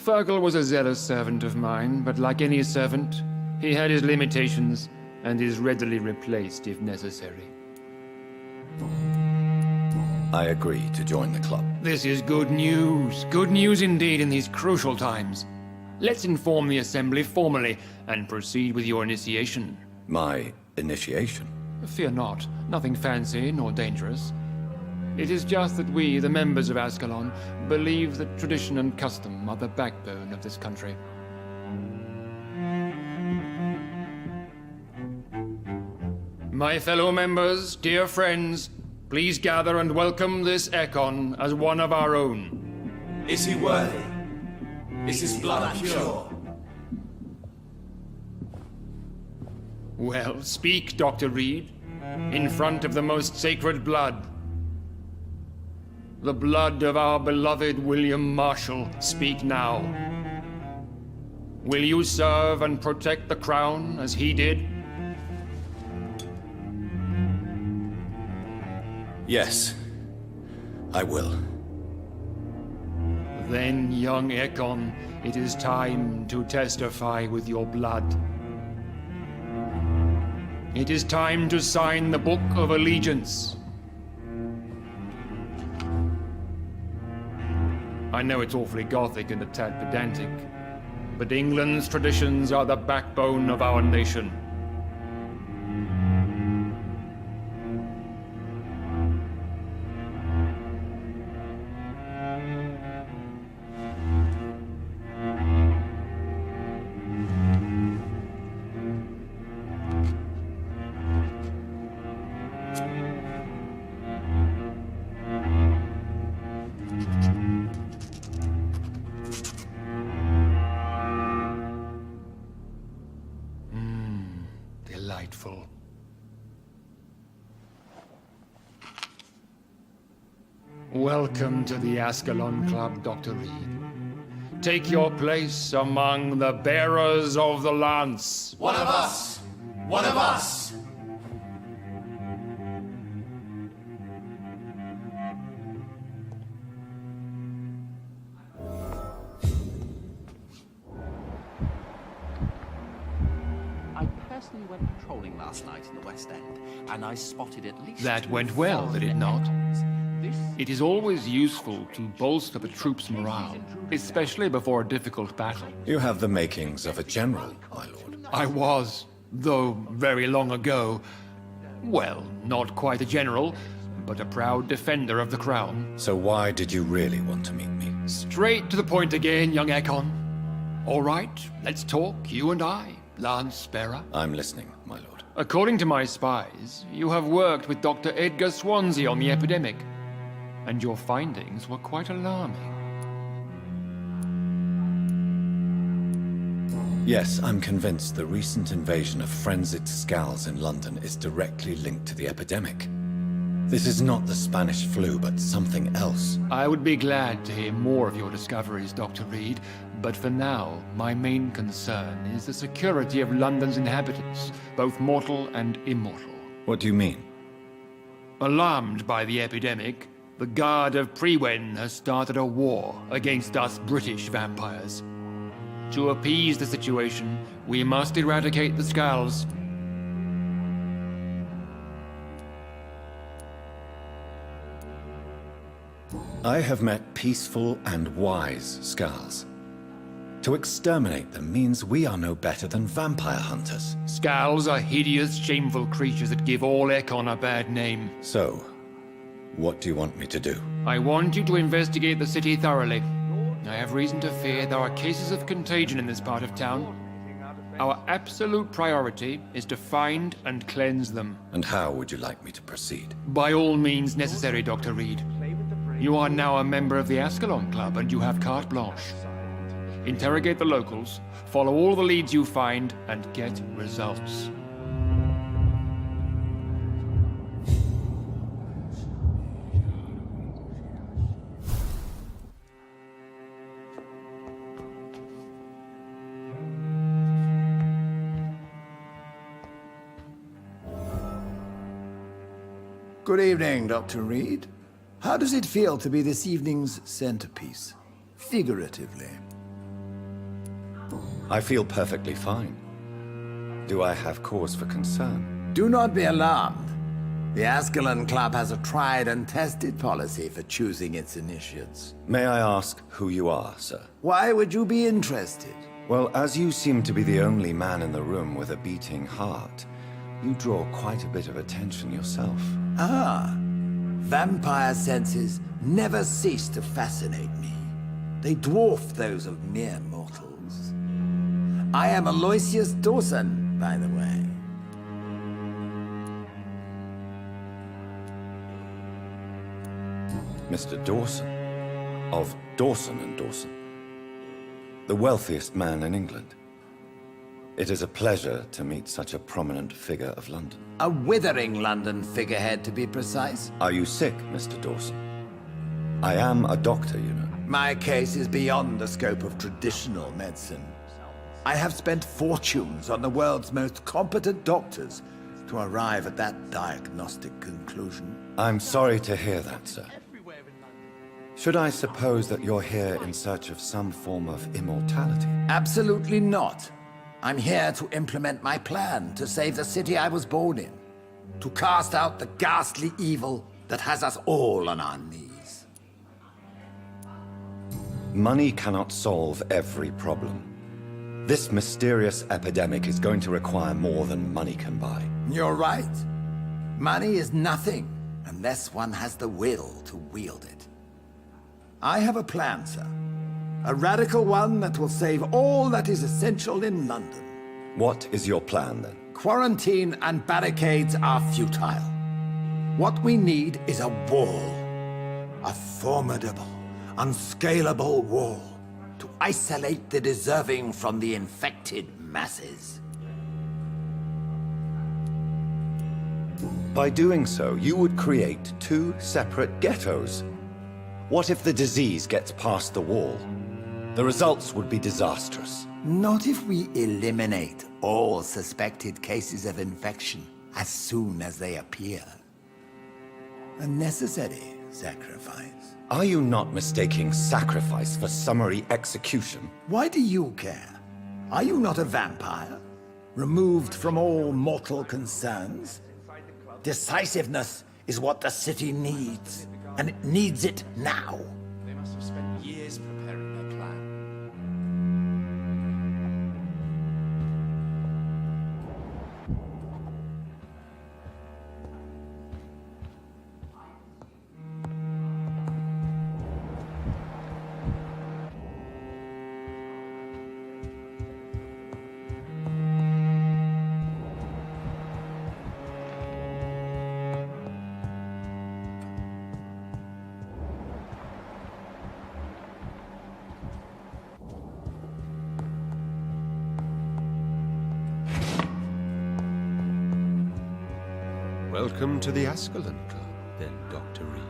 Fergal was a zealous servant of mine, but like any servant, he had his limitations and is readily replaced if necessary. I agree to join the club. This is good news. Good news indeed in these crucial times. Let's inform the Assembly formally and proceed with your initiation. My initiation? Fear not. Nothing fancy nor dangerous. It is just that we, the members of Ascalon, believe that tradition and custom are the backbone of this country. My fellow members, dear friends, please gather and welcome this Ekon as one of our own. Is he worthy? Is his blood pure? Well, speak, Dr. Reed, in front of the most sacred blood. The blood of our beloved William Marshall, speak now. Will you serve and protect the crown as he did? Yes, I will. Then, young Ekon, it is time to testify with your blood. It is time to sign the Book of Allegiance. I know it's awfully gothic and a tad pedantic, but England's traditions are the backbone of our nation. Delightful. Welcome to the Ascalon Club, Dr. Reed. Take your place among the bearers of the lance. One of us! One of us! I personally went patrolling last night in the West End, and I spotted at least... That went well, did it not? It is always useful to bolster the troops' morale, especially before a difficult battle. You have the makings of a general, my lord. I was, though very long ago. Well, not quite a general, but a proud defender of the crown. So why did you really want to meet me? Straight to the point again, young Ekon. All right, let's talk, you and I, Lance Bearer. I'm listening, my lord. According to my spies, you have worked with Dr. Edgar Swansea on the epidemic, and your findings were quite alarming. Yes, I'm convinced the recent invasion of frenzied scowls in London is directly linked to the epidemic. This is not the Spanish flu, but something else. I would be glad to hear more of your discoveries, Dr. Reed, but for now, my main concern is the security of London's inhabitants, both mortal and immortal. What do you mean? Alarmed by the epidemic, the Guard of Priwen has started a war against us British vampires. To appease the situation, we must eradicate the Skulls. I have met peaceful and wise Skulls. To exterminate them means we are no better than vampire hunters. Skulls are hideous, shameful creatures that give all Ekon a bad name. So, what do you want me to do? I want you to investigate the city thoroughly. I have reason to fear there are cases of contagion in this part of town. Our absolute priority is to find and cleanse them. And how would you like me to proceed? By all means necessary, Dr. Reed. You are now a member of the Ascalon Club and you have carte blanche. Interrogate the locals, follow all the leads you find, and get results. Good evening, Dr. Reed. How does it feel to be this evening's centerpiece? Figuratively. I feel perfectly fine. Do I have cause for concern? Do not be alarmed. The Ascalon Club has a tried and tested policy for choosing its initiates. May I ask who you are, sir? Why would you be interested? Well, as you seem to be the only man in the room with a beating heart, you draw quite a bit of attention yourself. Ah, vampire senses never cease to fascinate me. They dwarf those of mere mortals. I am Aloysius Dawson, by the way. Mr. Dawson, of Dawson and Dawson, the wealthiest man in England. It is a pleasure to meet such a prominent figure of London. A withering London figurehead, to be precise. Are you sick, Mr. Dawson? I am a doctor, you know. My case is beyond the scope of traditional medicine. I have spent fortunes on the world's most competent doctors to arrive at that diagnostic conclusion. I'm sorry to hear that, sir. Should I suppose that you're here in search of some form of immortality? Absolutely not. I'm here to implement my plan to save the city I was born in. To cast out the ghastly evil that has us all on our knees. Money cannot solve every problem. This mysterious epidemic is going to require more than money can buy. You're right. Money is nothing unless one has the will to wield it. I have a plan, sir. A radical one that will save all that is essential in London. What is your plan, then? Quarantine and barricades are futile. What we need is a wall. A formidable, unscalable wall to isolate the deserving from the infected masses. By doing so, you would create two separate ghettos. What if the disease gets past the wall? The results would be disastrous. Not if we eliminate all suspected cases of infection as soon as they appear. A necessary sacrifice. Are you not mistaking sacrifice for summary execution? Why do you care? Are you not a vampire? Removed from all mortal concerns? Decisiveness is what the city needs, and it needs it now. They must have spent years preparing their plan. Welcome to the Ascalon Club, then, Dr. Reed.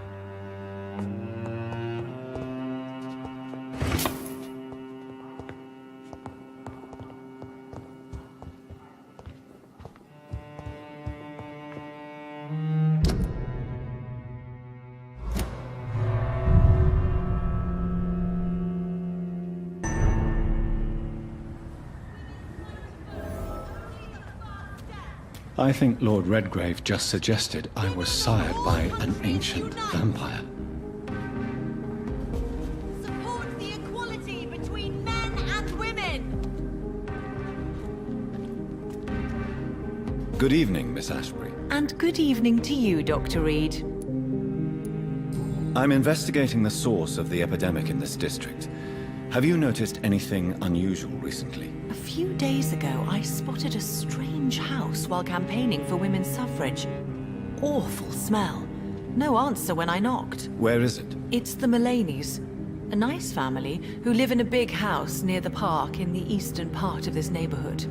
I think Lord Redgrave just suggested I was sired by an ancient vampire. Support the equality between men and women! Good evening, Miss Ashbury. And good evening to you, Dr. Reed. I'm investigating the source of the epidemic in this district. Have you noticed anything unusual recently? A few days ago, I spotted a strange house while campaigning for women's suffrage. Awful smell. No answer when I knocked. Where is it? It's the Mullaney's. A nice family who live in a big house near the park in the eastern part of this neighborhood.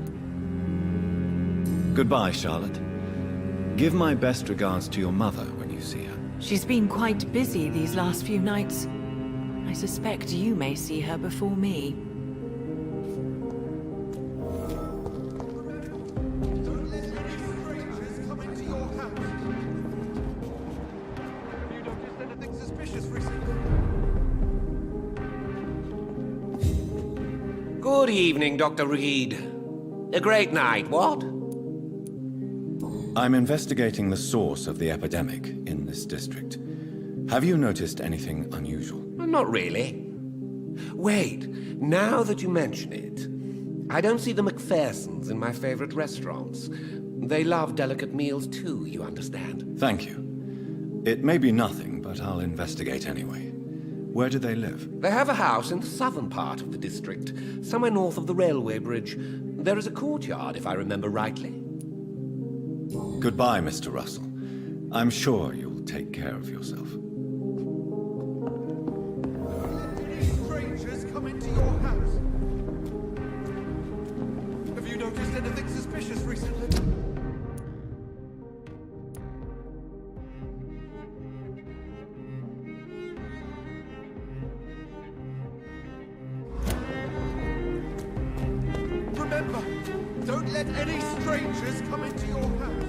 Goodbye, Charlotte. Give my best regards to your mother when you see her. She's been quite busy these last few nights. I suspect you may see her before me. Good evening, Dr. Reed. A great night, what? I'm investigating the source of the epidemic in this district. Have you noticed anything unusual? Not really. Wait, now that you mention it, I don't see the McPhersons in my favorite restaurants. They love delicate meals too, you understand. Thank you. It may be nothing, but I'll investigate anyway. Where do they live? They have a house in the southern part of the district, somewhere north of the railway bridge. There is a courtyard, if I remember rightly. Goodbye, Mr. Russell. I'm sure you'll take care of yourself. Strangers come into your house. Have you noticed anything suspicious recently? Remember, don't let any strangers come into your house.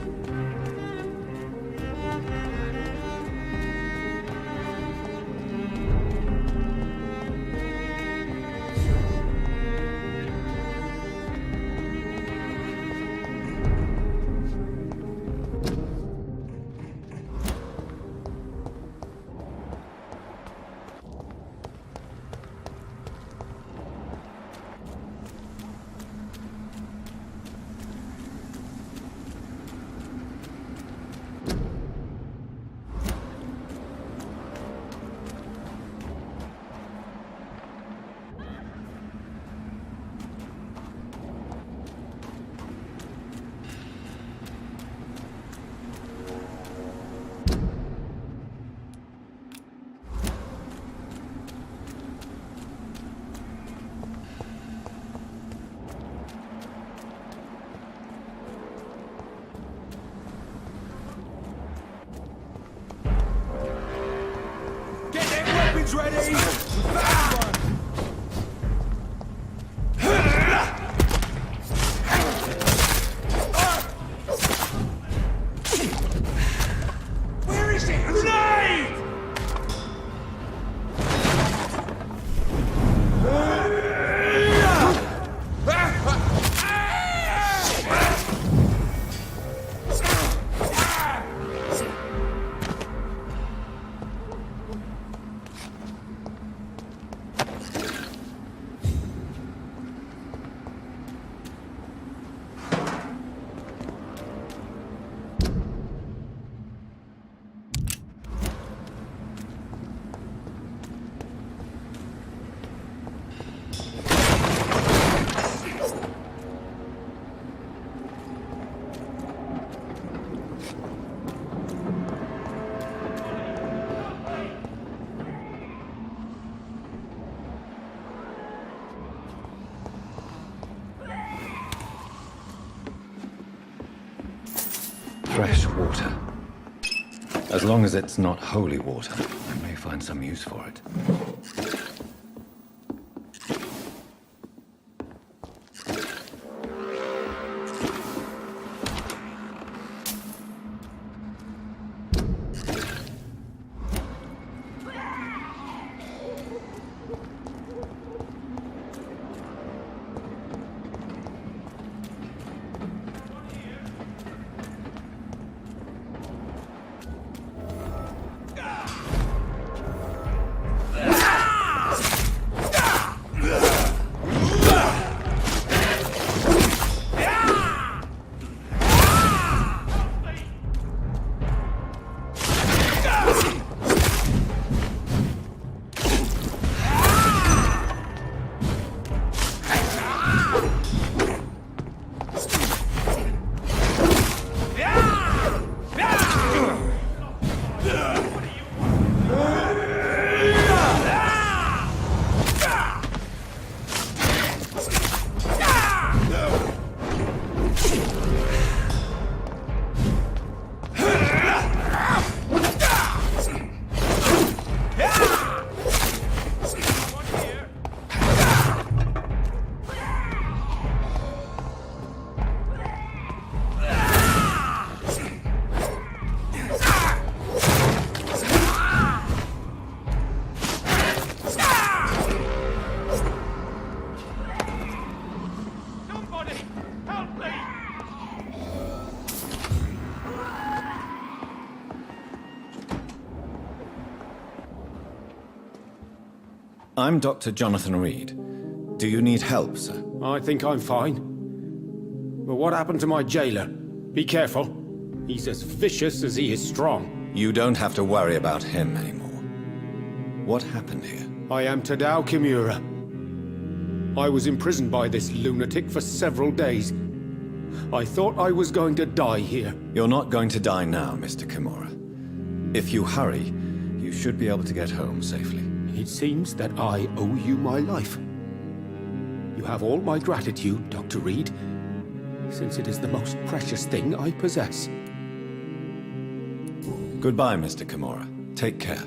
Weapons ready! Where is it? Grenade! Fresh water. As long as it's not holy water, I may find some use for it. I'm Dr. Jonathan Reed. Do you need help, sir? I think I'm fine. But what happened to my jailer? Be careful. He's as vicious as he is strong. You don't have to worry about him anymore. What happened here? I am Tadao Kimura. I was imprisoned by this lunatic for several days. I thought I was going to die here. You're not going to die now, Mr. Kimura. If you hurry, you should be able to get home safely. It seems that I owe you my life. You have all my gratitude, Dr. Reed, since it is the most precious thing I possess. Goodbye, Mr. Kimura. Take care.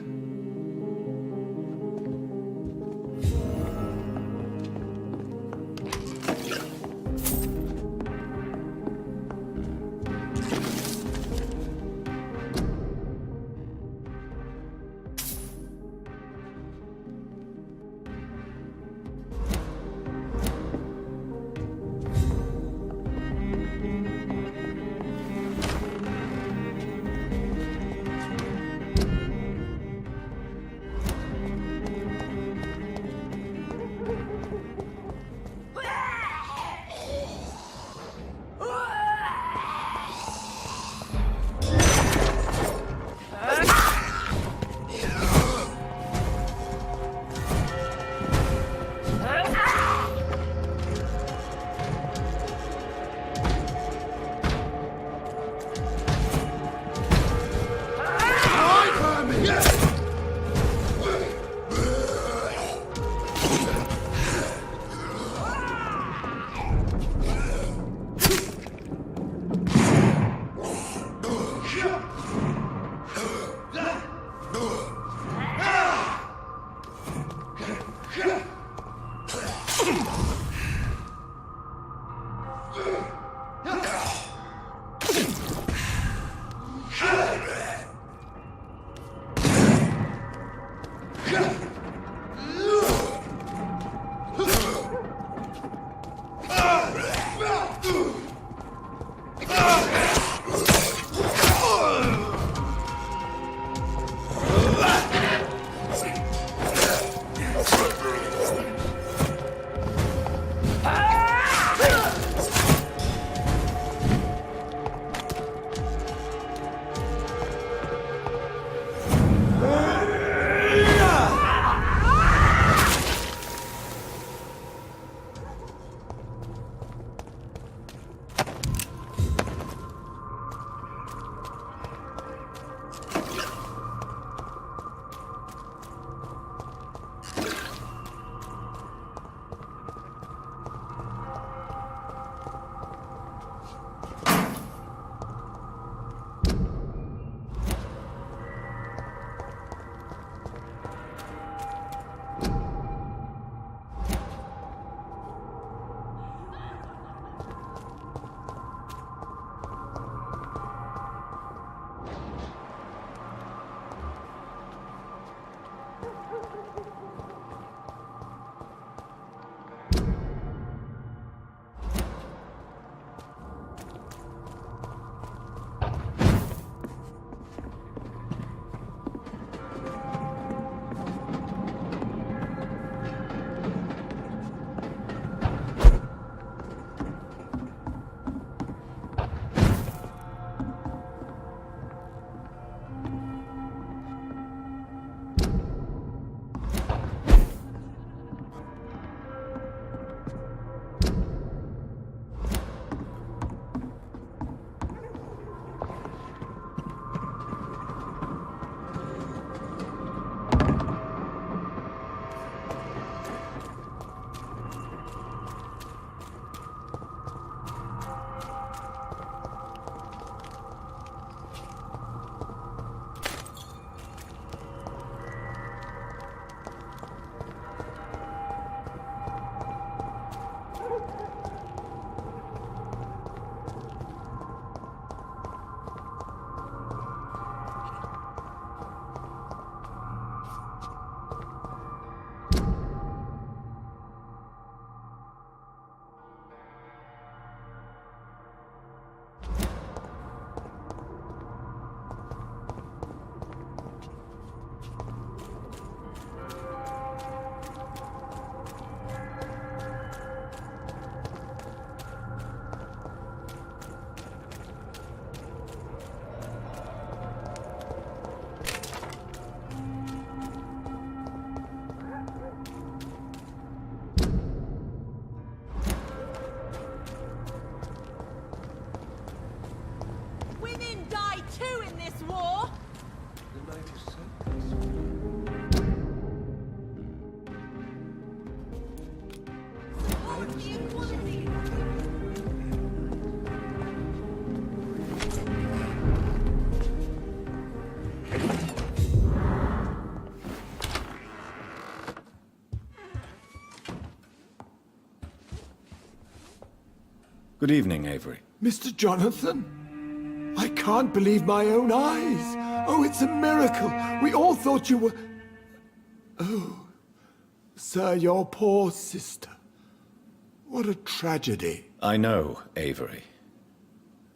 Good evening, Avery. Mr. Jonathan? I can't believe my own eyes. Oh, it's a miracle. We all thought you were... Oh, sir, your poor sister. What a tragedy. I know, Avery.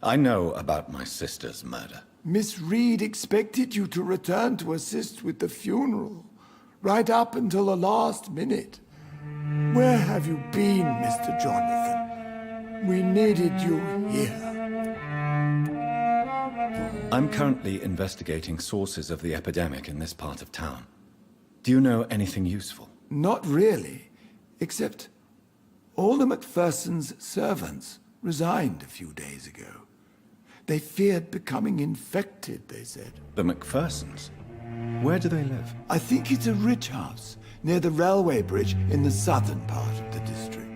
I know about my sister's murder. Miss Reed expected you to return to assist with the funeral, right up until the last minute. Where have you been, Mr. Jonathan? We needed you here. I'm currently investigating sources of the epidemic in this part of town. Do you know anything useful? Not really, except all the McPherson's servants resigned a few days ago. They feared becoming infected, they said. The McPhersons? Where do they live? I think it's a rich house near the railway bridge in the southern part of the district.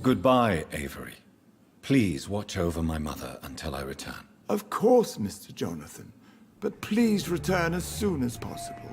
Goodbye, Avery. Please watch over my mother until I return. Of course, Mr. Jonathan. But please return as soon as possible.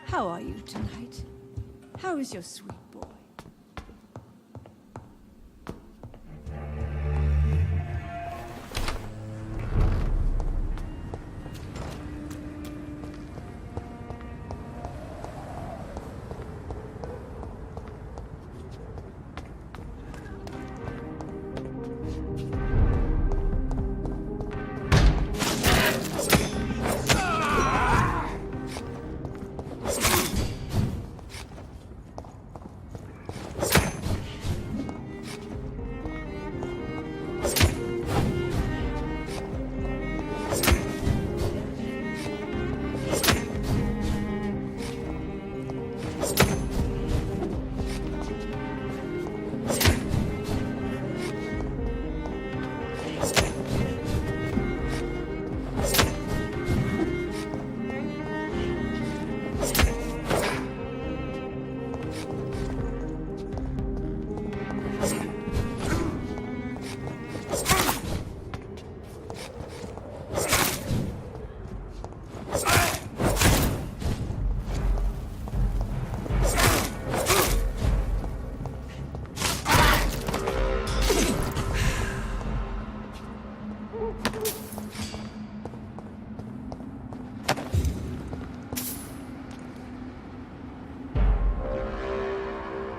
How are you tonight? How is your sweet boy?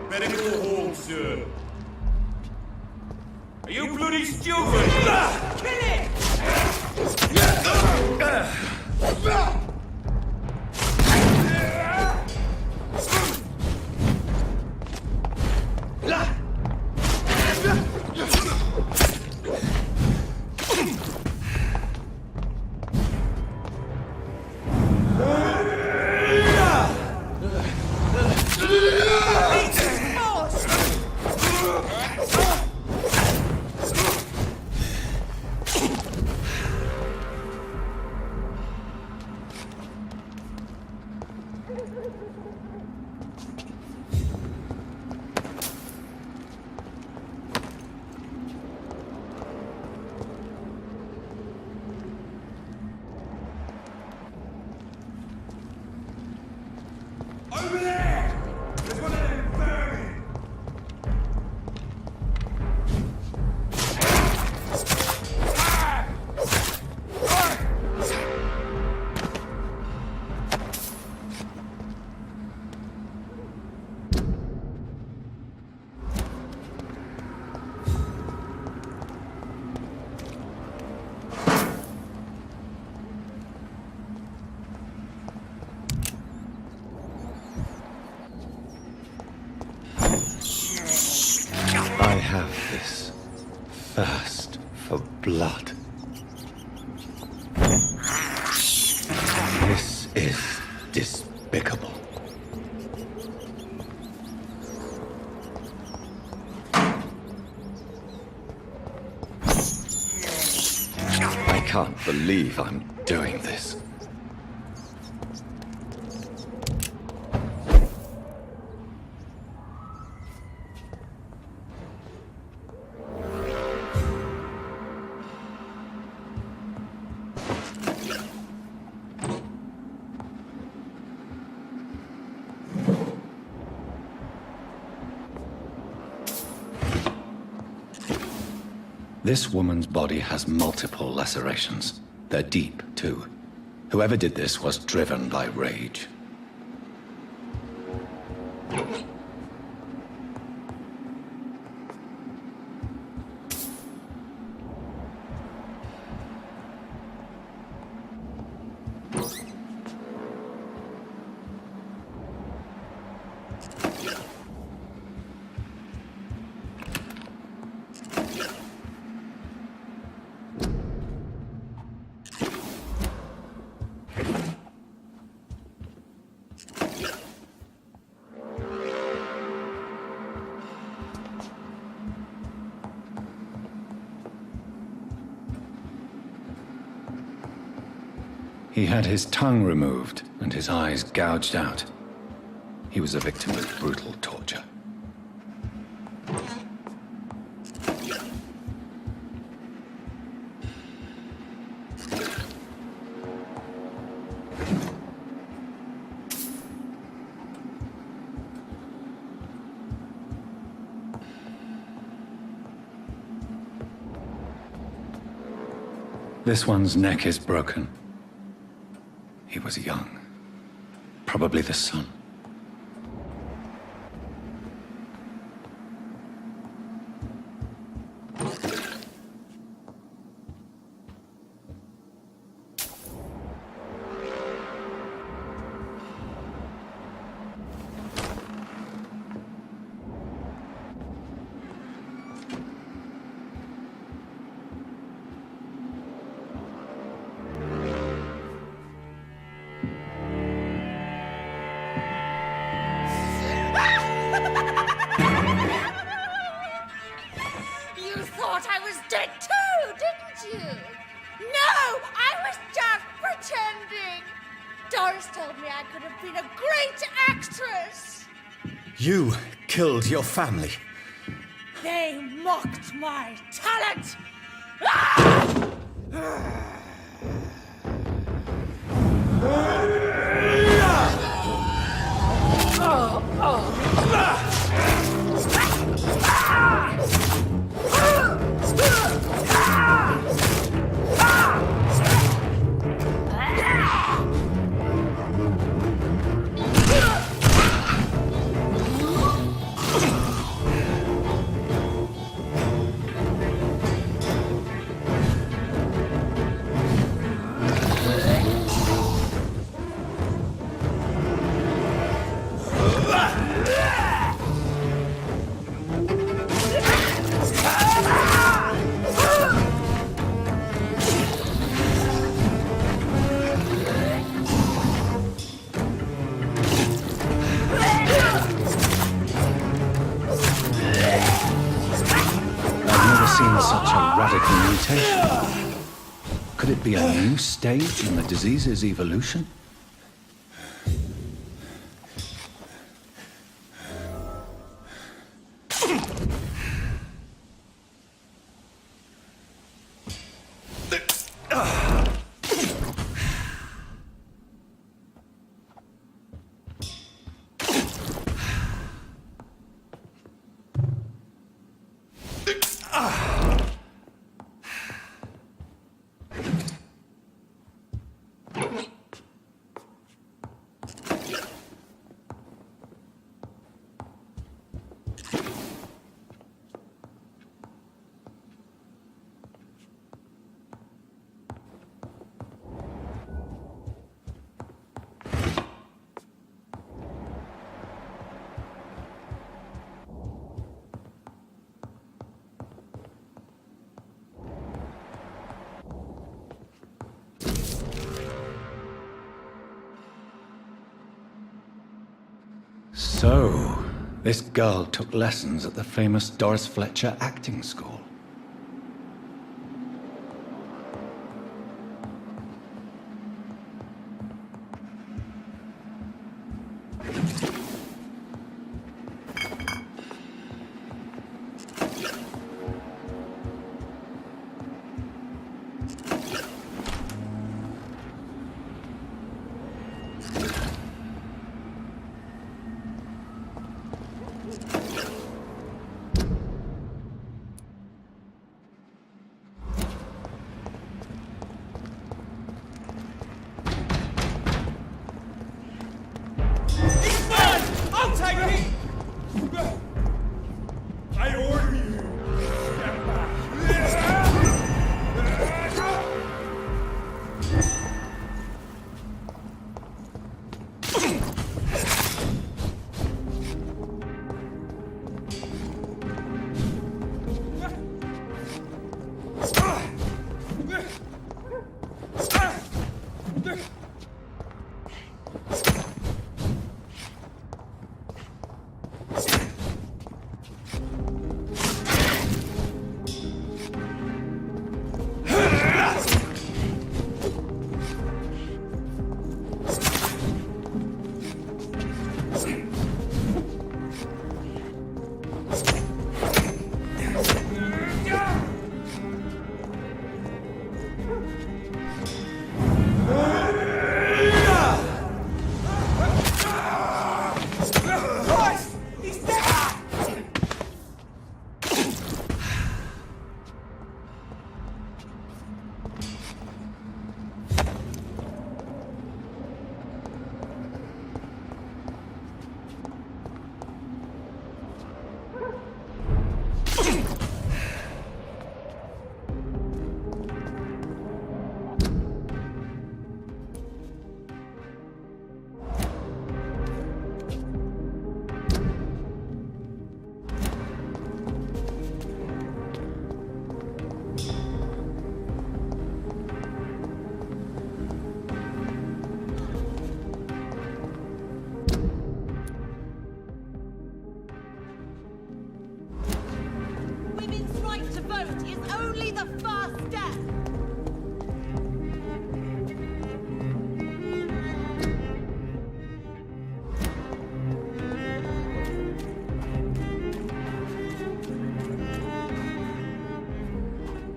Medical hall, sir. Are you bloody stupid? Kill it! is despicable. I can't believe I'm doing this. This woman's body has multiple lacerations. They're deep, too. Whoever did this was driven by rage. He had his tongue removed and his eyes gouged out. He was a victim of brutal torture. This one's neck is broken. He was young. Probably the son. Doris told me I could have been a great actress. You killed your family. They mocked my talent. Ah! Could it be a new stage in the disease's evolution? So, this girl took lessons at the famous Doris Fletcher acting school. I'll take it! I order you!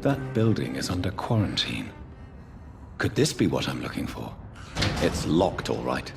That building is under quarantine. Could this be what I'm looking for? It's locked, all right.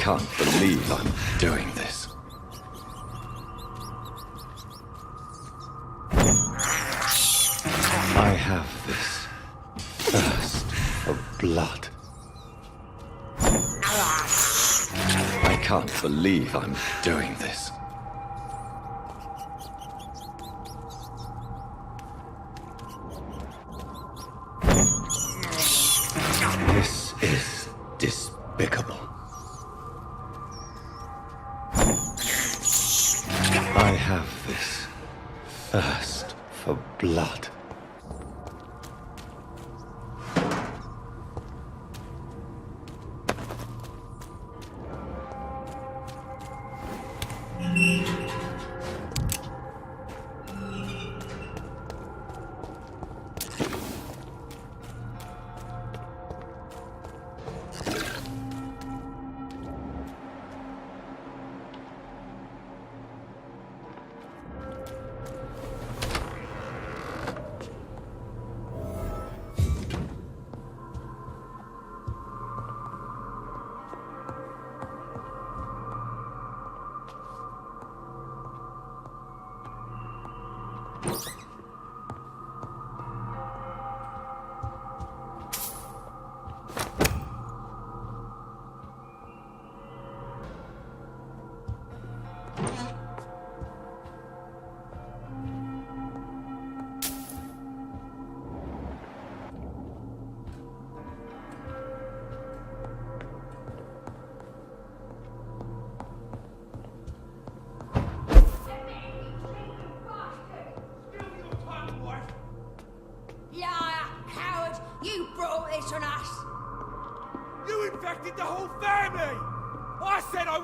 can't believe I'm doing this. I have this thirst for blood. I can't believe I'm doing this. This is despicable. I have this thirst for blood. You infected the whole family! I said I...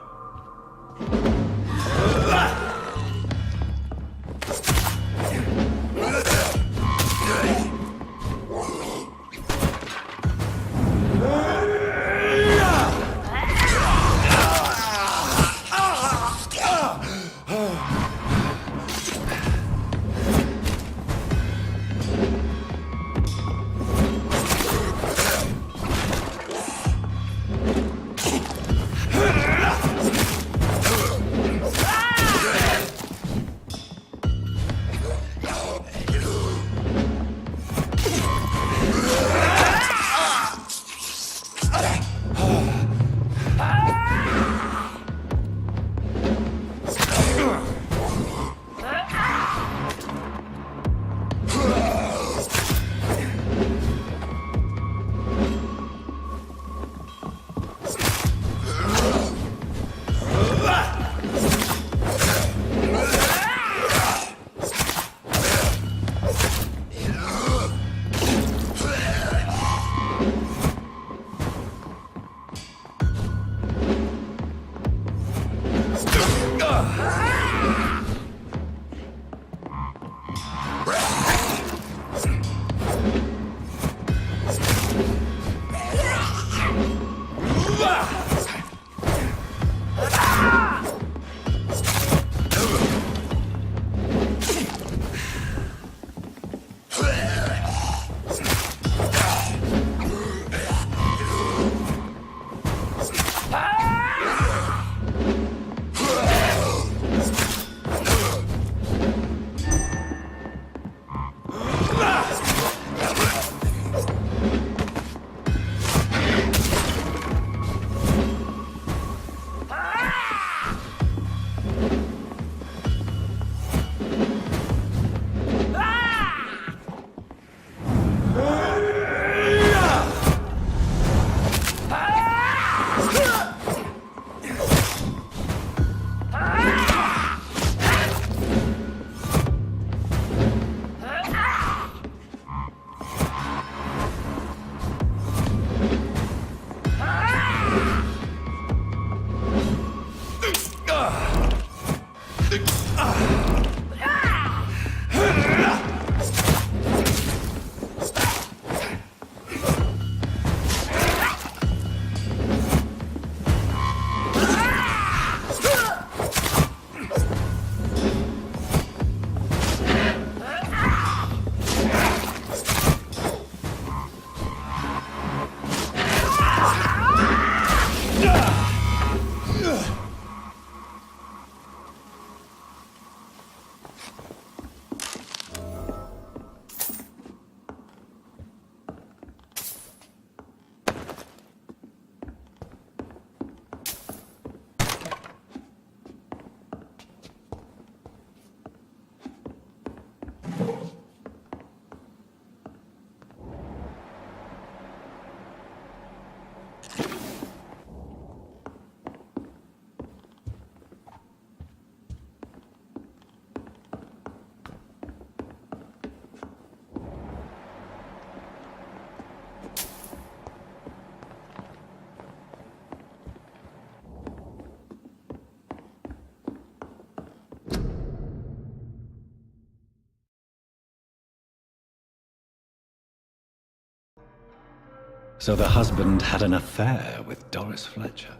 So the husband had an affair with Doris Fletcher.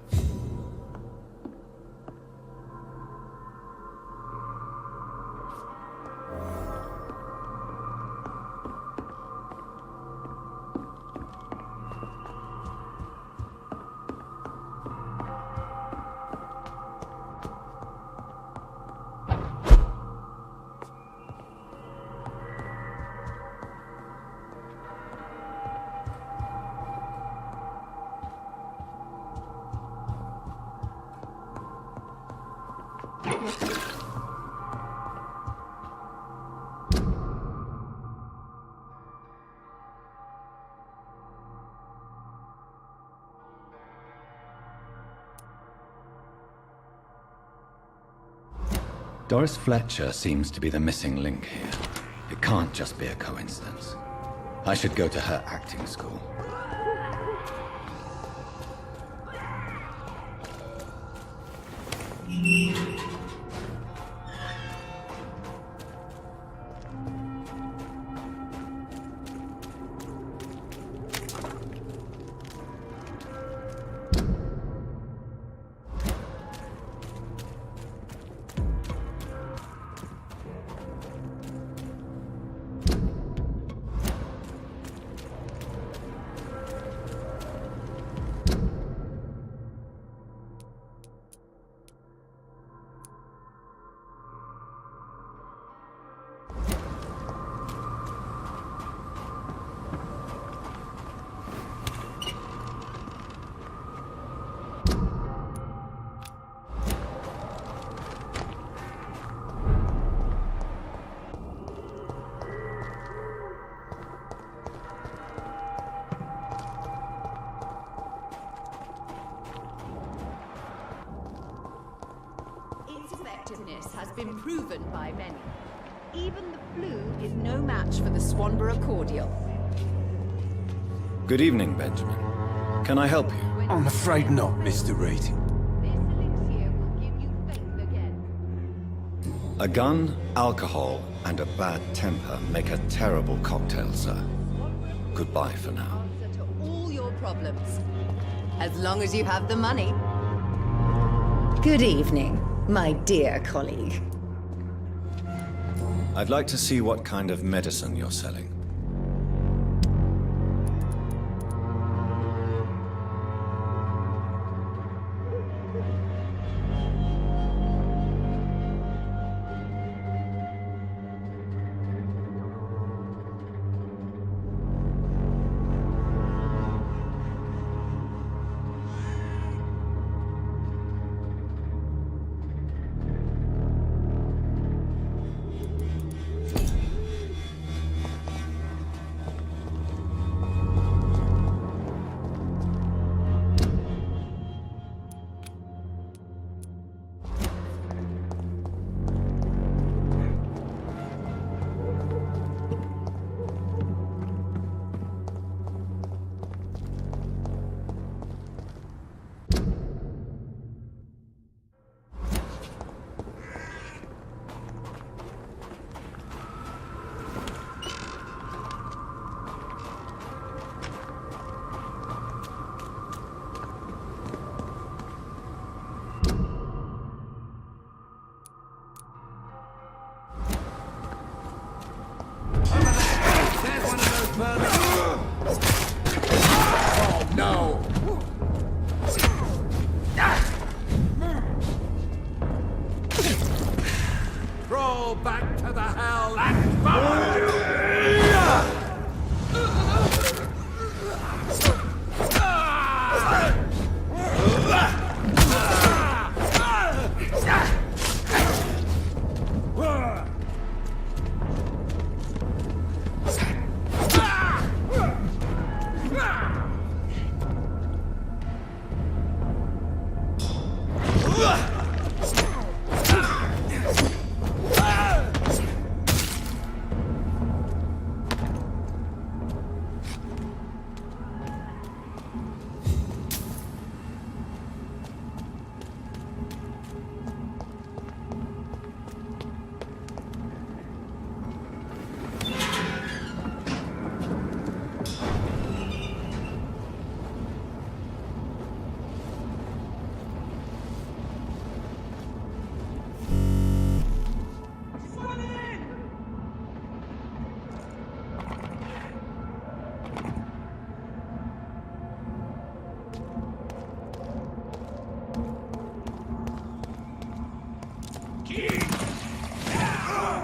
Doris Fletcher seems to be the missing link here. It can't just be a coincidence. I should go to her acting school. Has been proven by many. Even the flu is no match for the Swanborough cordial. Good evening, Benjamin. Can I help you? I'm afraid not, Mr. Reed. This elixir will give you faith again. A gun, alcohol, and a bad temper make a terrible cocktail, sir. Goodbye for now. Answer to all your problems. As long as you have the money. Good evening, my dear colleague. I'd like to see what kind of medicine you're selling.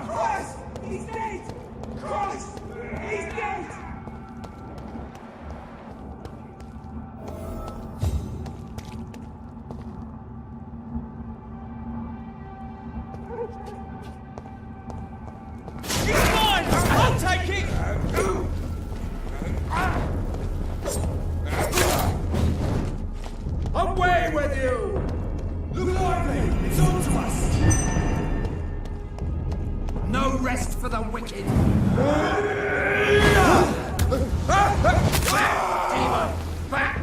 Christ! He's dead! Christ! He's dead! It's mine! I'll take it! Away with you! Look lively! It's on to us! No rest for the wicked! Demon! Back!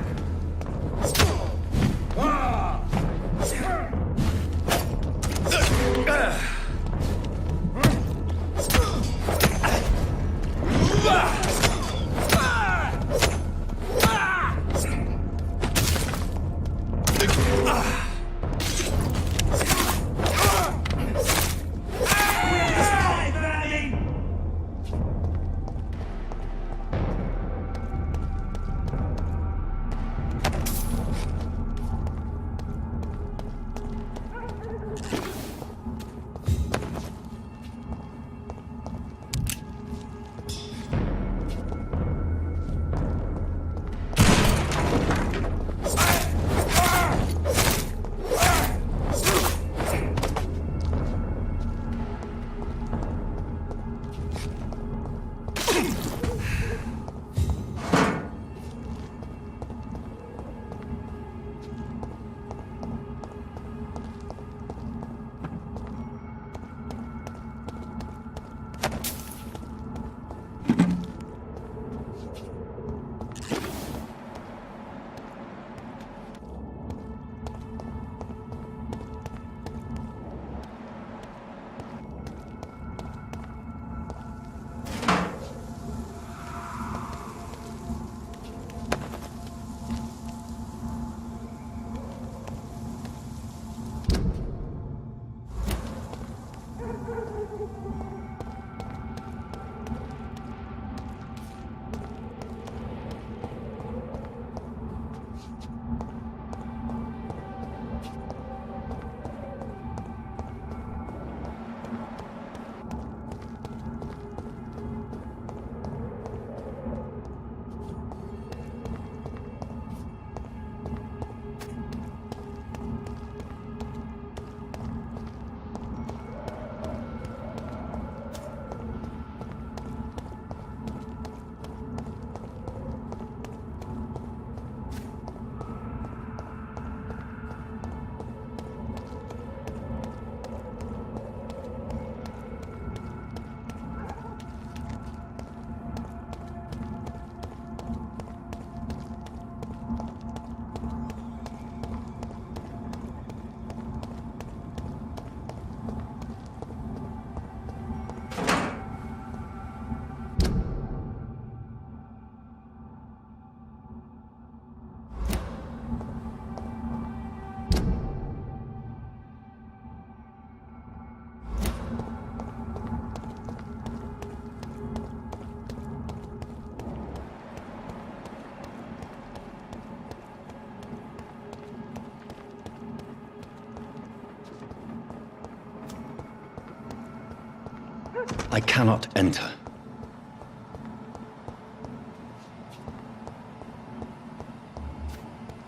I cannot enter.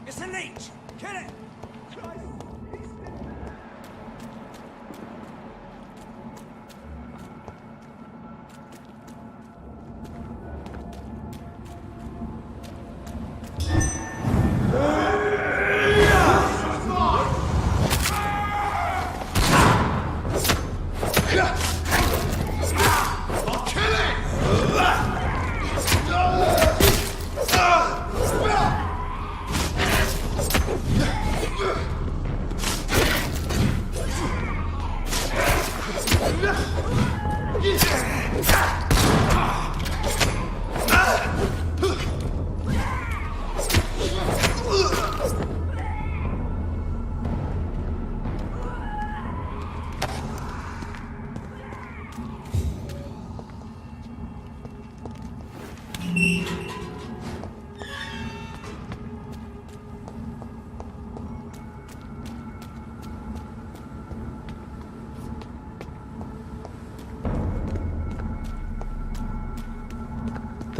It's a leech! Kill it!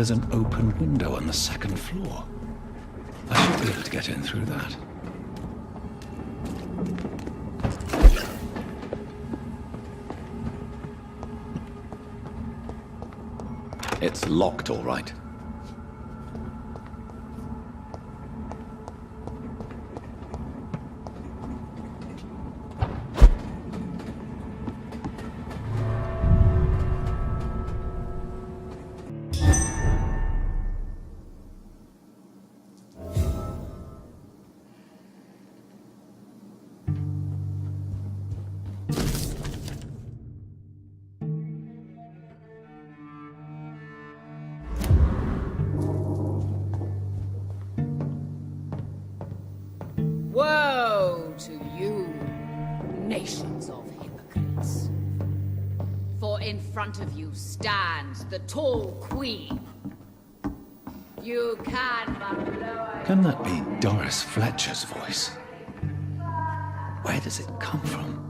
There's an open window on the second floor. I should be able to get in through that. It's locked, all right. Woe to you, nations of hypocrites. For in front of you stands the tall queen. You can but lower... Can that be Doris Fletcher's voice? Where does it come from?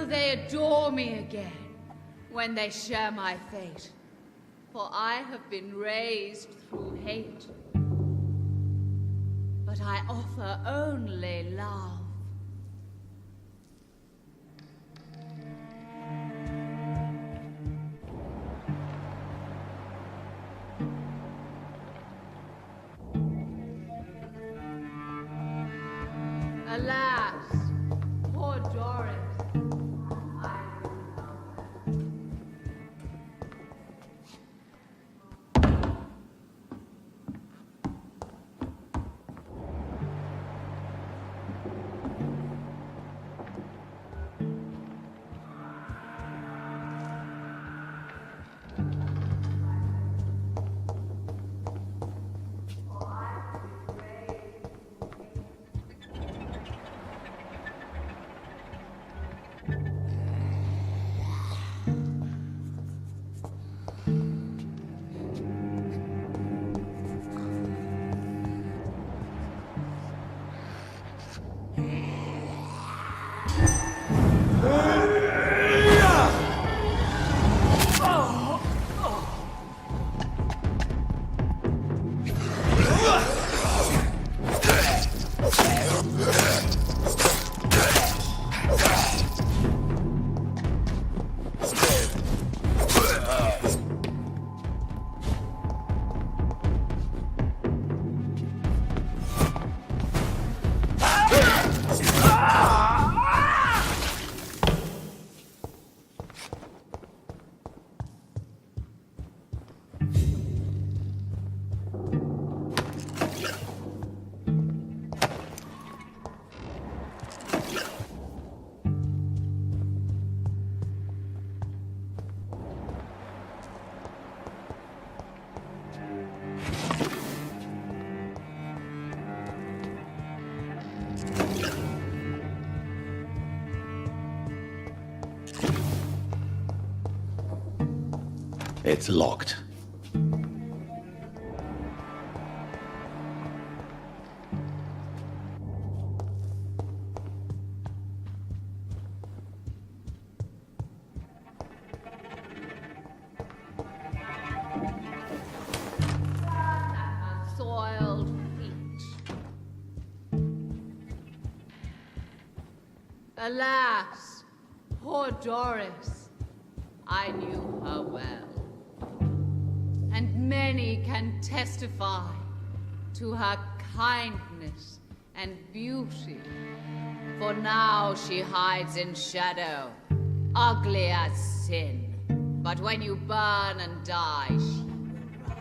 They adore me again when they share my fate, for I have been raised through hate. But I offer only love. Alas, poor Doris. It's locked. Soiled feet. Alas, poor Doris. I knew her well. And many can testify to her kindness and beauty. For now she hides in shadow, ugly as sin. But when you burn and die, she will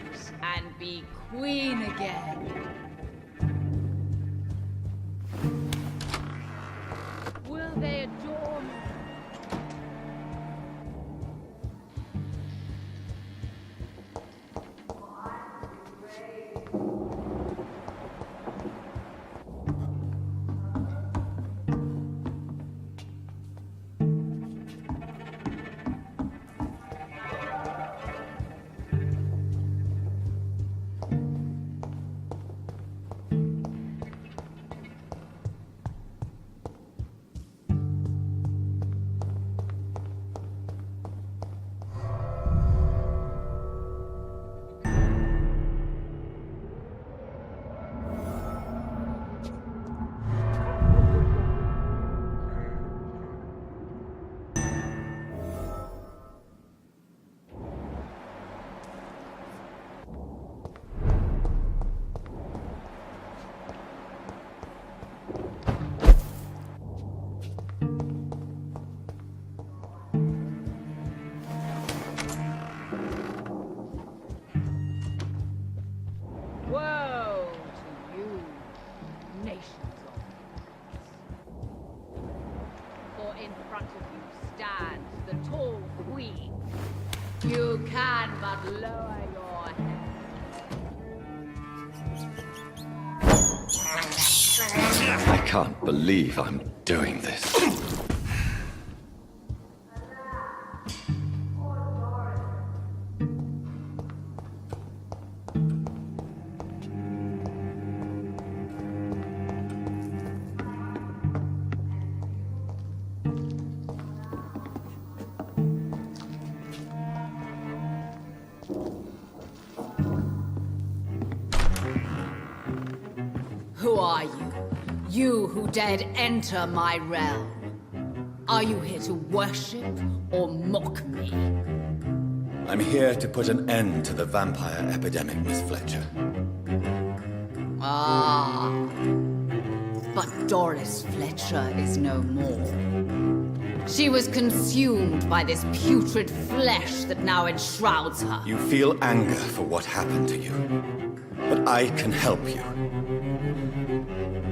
rise and be queen again. Will they adore me? Woe to you, nations of the for in front of you stands the tall queen. You can but lower your head. I can't believe I'm doing this. Who are you? You who dared enter my realm. Are you here to worship or mock me? I'm here to put an end to the vampire epidemic, Miss Fletcher. Ah. But Doris Fletcher is no more. She was consumed by this putrid flesh that now enshrouds her. You feel anger for what happened to you, but I can help you.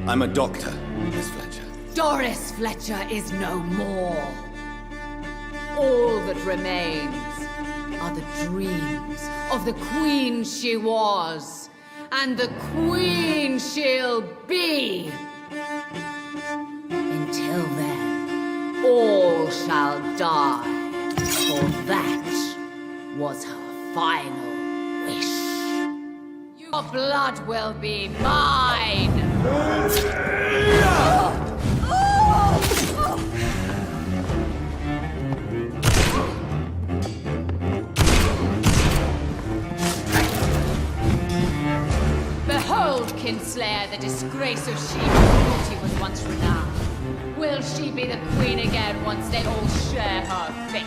I'm a doctor, Miss Fletcher. Doris Fletcher is no more. All that remains are the dreams of the queen she was, and the queen she'll be. Until then, all shall die, for that was her final wish. Your blood will be mine! Behold, Kinslayer, the disgrace of she who was once renowned. Will she be the queen again once they all share her fate?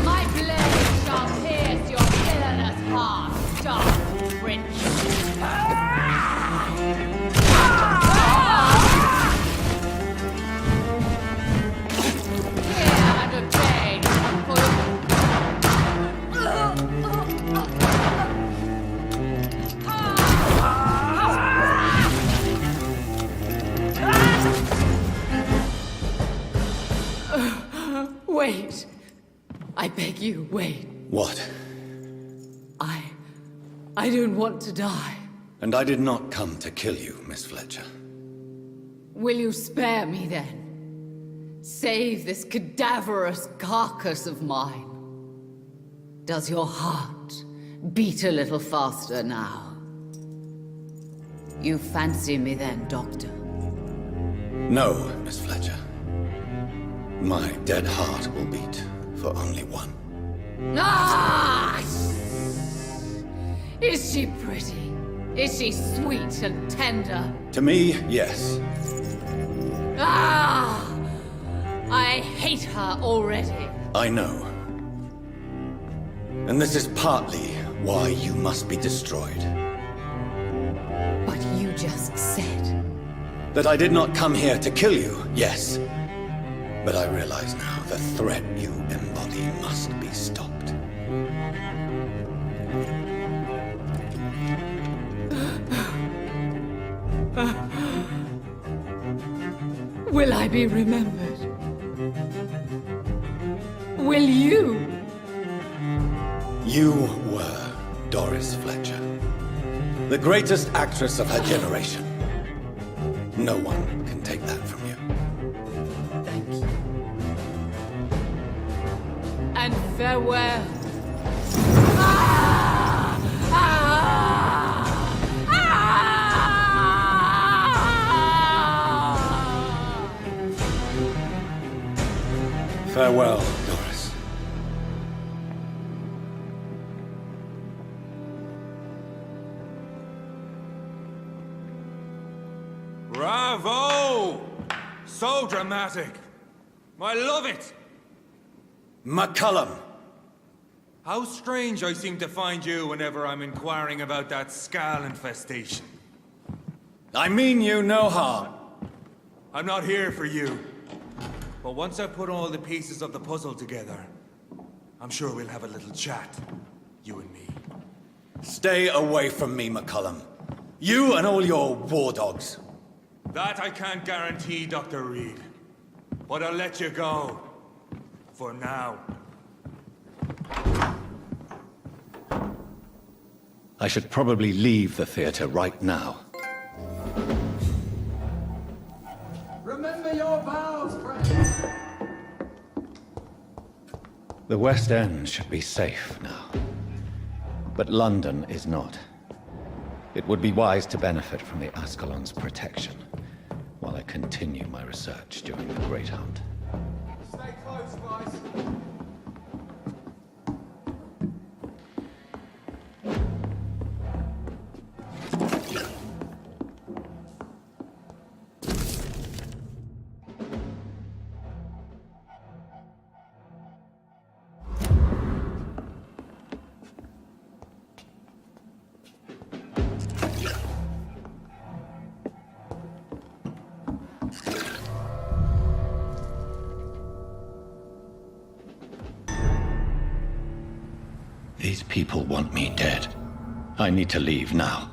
My blade shall pierce your villainous heart, dark prince. Hear and you wait. What? I don't want to die. And I did not come to kill you, Miss Fletcher. Will you spare me then? Save this cadaverous carcass of mine. Does your heart beat a little faster now? You fancy me then, Doctor? No, Miss Fletcher. My dead heart will beat for only one. Ah! Is she pretty? Is she sweet and tender? To me, yes. Ah! I hate her already. I know. And this is partly why you must be destroyed. But you just said... That I did not come here to kill you, yes. But I realize now the threat you embody must be stopped. Will I be remembered? Will you? You were Doris Fletcher, the greatest actress of her generation. No one can take that from you. Thank you. And farewell. Ah! Ah! Ah! Farewell, Doris. Bravo! So dramatic. I love it. McCullum! How strange I seem to find you whenever I'm inquiring about that skull infestation. I mean you no harm. I'm not here for you. But once I put all the pieces of the puzzle together, I'm sure we'll have a little chat. You and me. Stay away from me, McCullum. You and all your war dogs. That I can't guarantee, Dr. Reed. But I'll let you go. For now. I should probably leave the theater right now. Remember your vows, friends! The West End should be safe now. But London is not. It would be wise to benefit from the Ascalon's protection, while I continue my research during the Great Hunt. Stay close, guys. These people want me dead. I need to leave now.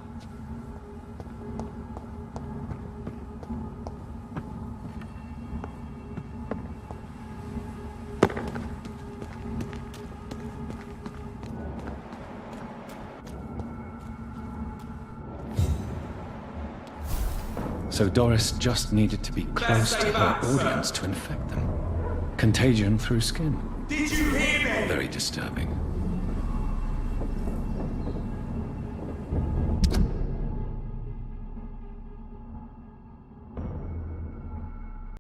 So Doris just needed to be close to her audience to infect them. Contagion through skin. Did you hear me? Very disturbing.